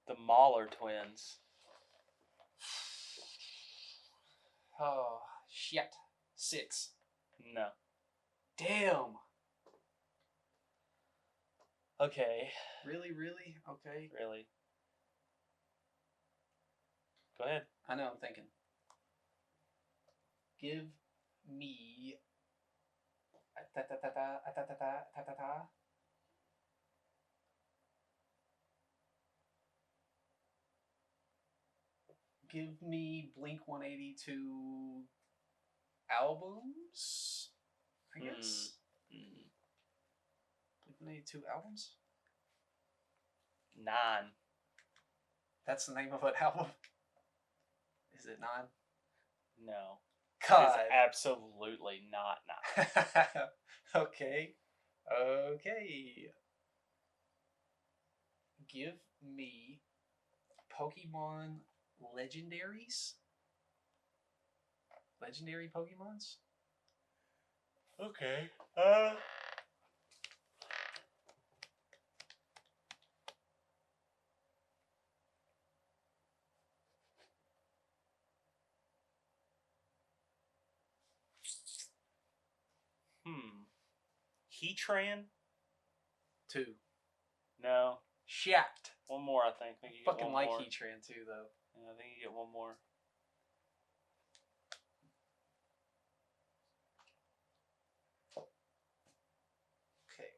The Mahler twins. Oh, shit. 6. No. Damn. Okay. Really? Okay. Really. Go ahead. I know, I'm thinking. Give me. Give me Blink-182 albums, I guess. Blink-182 albums? 9. That's the name of an album? Is it 9? No. God. It's absolutely not 9. Okay. Give me Pokemon legendaries? Legendary Pokemons? Okay. Heatran? 2. No. Shit. One more, I think. I think you get Fucking one like more. Heatran too, though. Yeah, I think you get one more. Okay.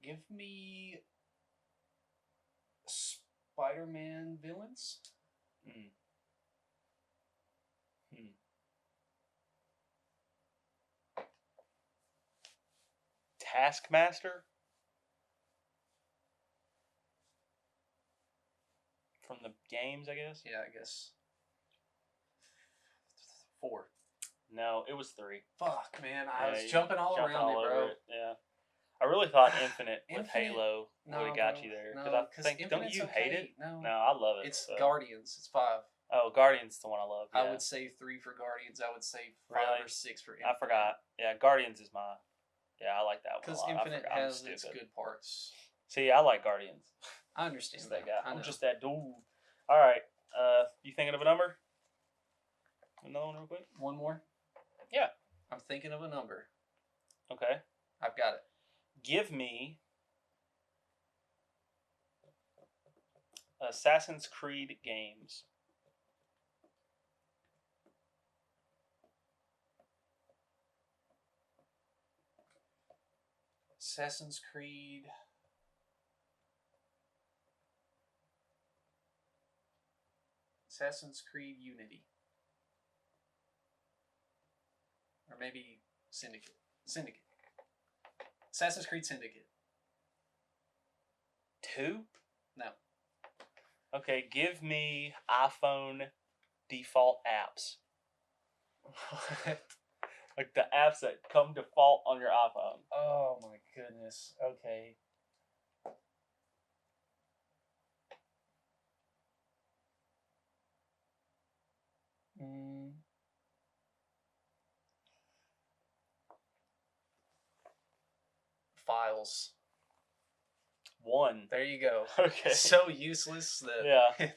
Give me Spider-Man villains. Taskmaster? From the games, I guess? Yeah, I guess. 4. No, it was 3. Fuck, man. I was jumping all around it, bro. Yeah. I really thought Infinite with Infinite? Halo would have got you there. Because I think, don't you hate it? No, I love it. It's so. Guardians. It's 5. Oh, Guardians is the one I love. Yeah. I would say 3 for Guardians. I would say 5 Really? or 6 for Infinite. I forgot. Yeah, Guardians is my. Yeah, I like that one. Because a lot. Infinite has its good parts. See, I like Guardians. I understand that guy. I'm just that dude. All right. You thinking of a number? Another one real quick? One more? Yeah. I'm thinking of a number. Okay. I've got it. Give me Assassin's Creed games. Assassin's Creed. Assassin's Creed Unity. Or maybe Syndicate. Assassin's Creed Syndicate. 2? No. Okay, give me iPhone default apps. Like the apps that come default on your iPhone. Oh my goodness. Okay. Mm. Files. One. There you go. Okay. So useless that Yeah.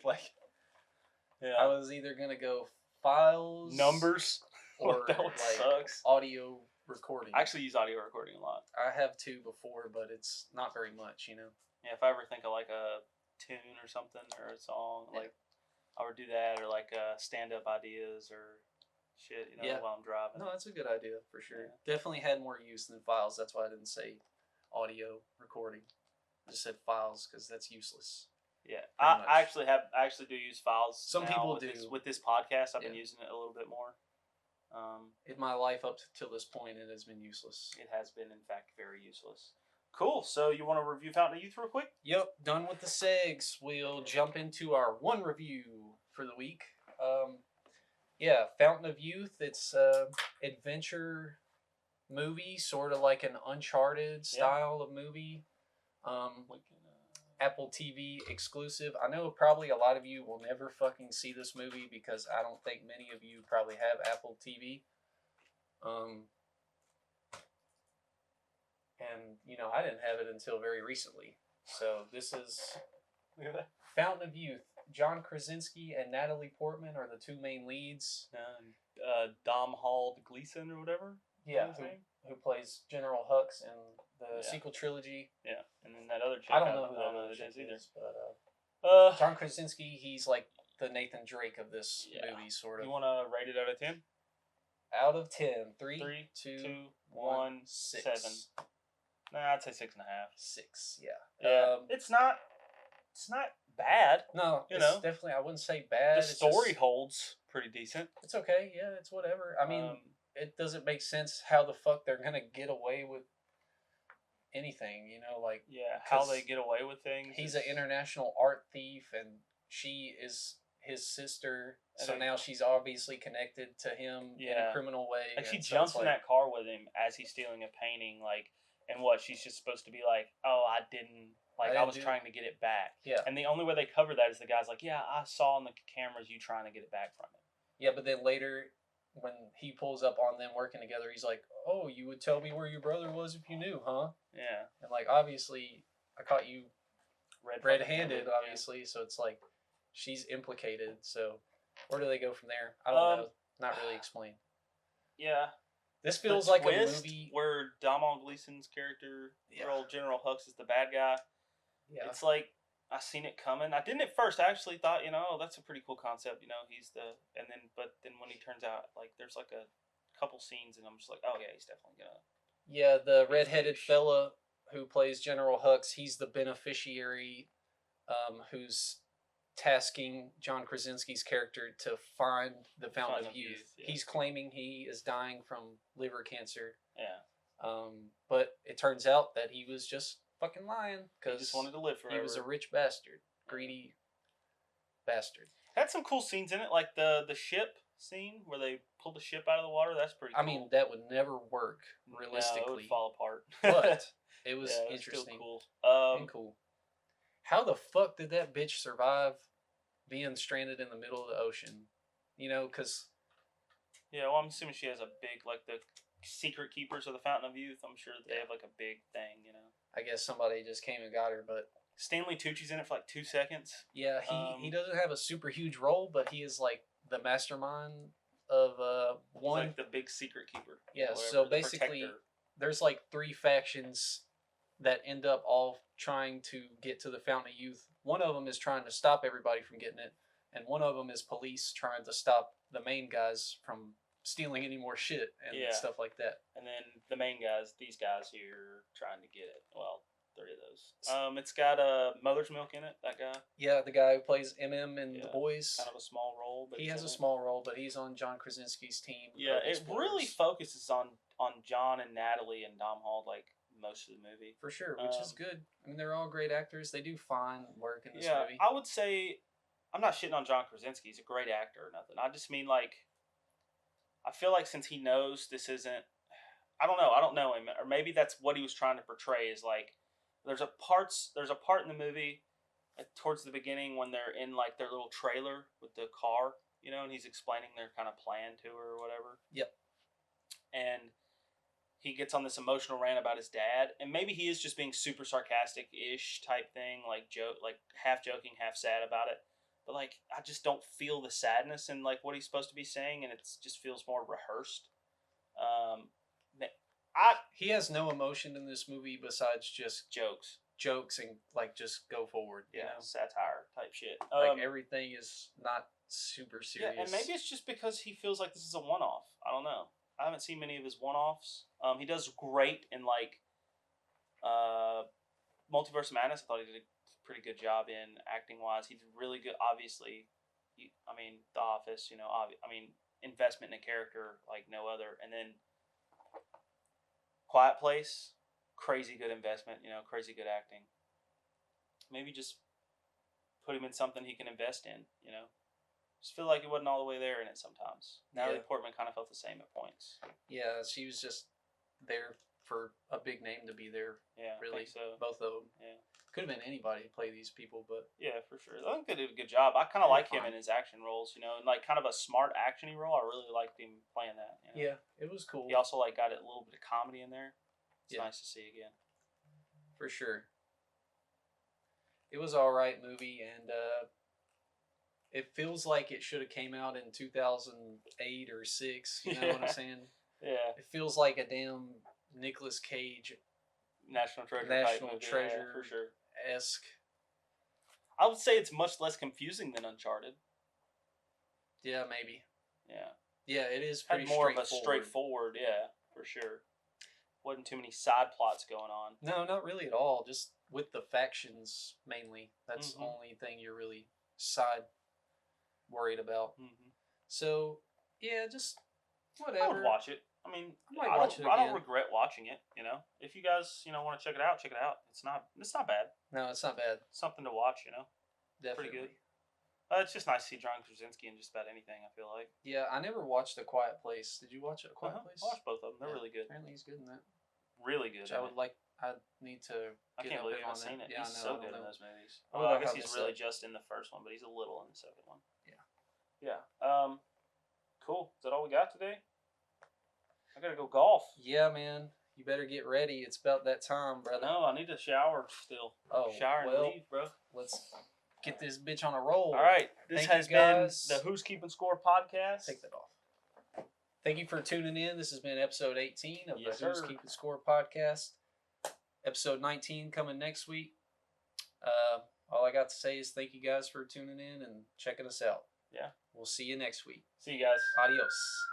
Yeah. I was either gonna go files, numbers, or that one like sucks. audio recording. I actually use audio recording a lot. I have two before, but it's not very much, you know. Yeah, if I ever think of like a tune or something or a song, like I would do that, or like stand-up ideas or shit, while I'm driving. No, that's a good idea for sure. Yeah. Definitely had more use than files. That's why I didn't say audio recording. I just said files because that's useless. Yeah, I actually do use files. Some people do. With this podcast, I've been using it a little bit more. In my life up till this point, it has been useless. It has been, in fact, very useless. Cool. So you want to review Fountain of Youth real quick? Yep. Done with the segs. We'll jump into our one review for the week. Fountain of Youth. It's adventure movie, sort of like an Uncharted style of movie. Apple TV exclusive. I know probably a lot of you will never fucking see this movie because I don't think many of you probably have Apple TV. And I didn't have it until very recently. So this is Fountain of Youth. John Krasinski and Natalie Portman are the two main leads. Dom Hall Gleason or whatever. Yeah, who plays General Hux in the sequel trilogy. Yeah, and then that other chick. I don't know who that other chick is, but John Krasinski, he's like the Nathan Drake of this movie, sort of. You want to rate it out of 10? Out of 10. 3, 2, 1, 6. 7. Nah, I'd say 6.5. 6, yeah. Yeah. It's not bad. No, it's definitely, I wouldn't say bad. The story holds pretty decent. It's okay. Yeah, it's whatever. I mean, it doesn't make sense how the fuck they're gonna get away with anything, how they get away with things. He's an international art thief, and she is his sister, so now she's obviously connected to him in a criminal way. Like she jumps in that car with him as he's stealing a painting, and she's just supposed to be like, oh, I was trying to get it back. Yeah. And the only way they cover that is the guy's like, yeah, I saw on the cameras you trying to get it back from him. Yeah, but then later, when he pulls up on them working together, he's like, oh, you would tell me where your brother was if you knew, huh? Yeah. And obviously, I caught you red-handed, obviously, so it's like, she's implicated, so where do they go from there? I don't know. Not really explained. Yeah. This feels like a movie where Domhnall Gleeson's character, General Hux, is the bad guy. Yeah. It's like, I seen it coming. I didn't at first. I actually thought, that's a pretty cool concept. But then when he turns out, there's a couple scenes, and I'm just like, oh yeah, he's definitely gonna. Yeah, the redheaded fella who plays General Hux, he's the beneficiary, who's tasking John Krasinski's character to find the Fountain of Youth. Yeah. He's claiming he is dying from liver cancer. Yeah. But it turns out that he was just fucking lying because he just wanted to live forever. He was a rich bastard, greedy bastard. Had some cool scenes in it, like the ship scene where they pull the ship out of the water. That's pretty cool. I mean, that would never work realistically. No, it would fall apart. But it was interesting. Still cool. Cool. How the fuck did that bitch survive being stranded in the middle of the ocean? Because... Yeah, well, I'm assuming she has a big, the secret keepers of the Fountain of Youth. I'm sure that they have, a big thing, I guess somebody just came and got her, but... Stanley Tucci's in it for, 2 seconds. Yeah, he doesn't have a super huge role, but he is, the mastermind of one... He's, the big secret keeper. Yeah, so basically, there's, 3 factions that end up all trying to get to the Fountain of Youth. One of them is trying to stop everybody from getting it, and one of them is police trying to stop the main guys from stealing any more shit and stuff like that. And then the main guys, these guys here, trying to get it. Well, 3 of those. It's got Mother's Milk in it, that guy. Yeah, the guy who plays MM in The Boys. Kind of a small role. But he has a small role, but he's on John Krasinski's team. Yeah, it really focuses on John and Natalie and Dom Hall, most of the movie. For sure, which is good. I mean, they're all great actors. They do fine work in this movie. I would say, I'm not shitting on John Krasinski. He's a great actor or nothing. I just mean, I feel like since he knows this isn't, I don't know. I don't know him, or maybe that's what he was trying to portray. Is like there's a part in the movie towards the beginning when they're in like their little trailer with the car, and he's explaining their kind of plan to her or whatever. Yep. And he gets on this emotional rant about his dad, and maybe he is just being super sarcastic-ish type thing, like half joking, half sad about it. But like, I just don't feel the sadness in like what he's supposed to be saying, and it just feels more rehearsed. Um, he has no emotion in this movie besides just jokes and like just go forward. You know? Satire type shit. Like everything is not super serious. Yeah, and maybe it's just because he feels like this is a one-off. I don't know. I haven't seen many of his one-offs. He does great in like Multiverse of Madness. I thought he did a pretty good job in acting-wise. He did really good. Obviously, The Office. Investment in a character like no other. And then Quiet Place, crazy good investment. Crazy good acting. Maybe just put him in something he can invest in. Just feel like it wasn't all the way there in it sometimes. Natalie Portman kind of felt the same at points. Yeah, she was just there for a big name to be there. Yeah, really. I think so. Both of them. Yeah. Could have been anybody to play these people, but yeah, for sure. I think they did a good job. I kind of like him in his action roles, and like kind of a smart actiony role. I really liked him playing that. Yeah, it was cool. He also like got a little bit of comedy in there. It's nice to see again. For sure. It was all right movie, and it feels like it should have came out in 2008 or 6. You know what I'm saying? Yeah. It feels like a damn Nicolas Cage National Treasure for sure esque. I would say it's much less confusing than Uncharted. Yeah, maybe. Yeah. Yeah, it is pretty more of a straightforward. Yeah, for sure. Wasn't too many side plots going on. No, not really at all. Just with the factions mainly. That's the only thing you're really side worried about. Mm-hmm. So yeah, just whatever. I would watch it. I mean, I don't regret watching it. If you guys want to check it out, check it out. It's not bad. No, it's not bad. Something to watch. Definitely. Pretty good. It's just nice to see John Krasinski in just about anything. I feel like. Yeah, I never watched A Quiet Place. Did you watch A Quiet Place? I watched both of them. They're really good. Apparently, he's good in that. Really good. Which I would like. I need to. I can't believe you haven't seen it. Yeah, he's so good in those movies. Well, I guess he's really just in the first one, but he's a little in the second one. Yeah. Cool. Is that all we got today? I gotta go golf. Yeah, man. You better get ready. It's about that time, brother. No, I need to shower still. Shower and leave, bro. Let's get this bitch on a roll. All right. This has been the Who's Keeping Score podcast. Take that off. Thank you for tuning in. This has been episode 18 of the Who's Keeping Score podcast. Episode 19 coming next week. All I got to say is thank you guys for tuning in and checking us out. Yeah. We'll see you next week. See you guys. Adios.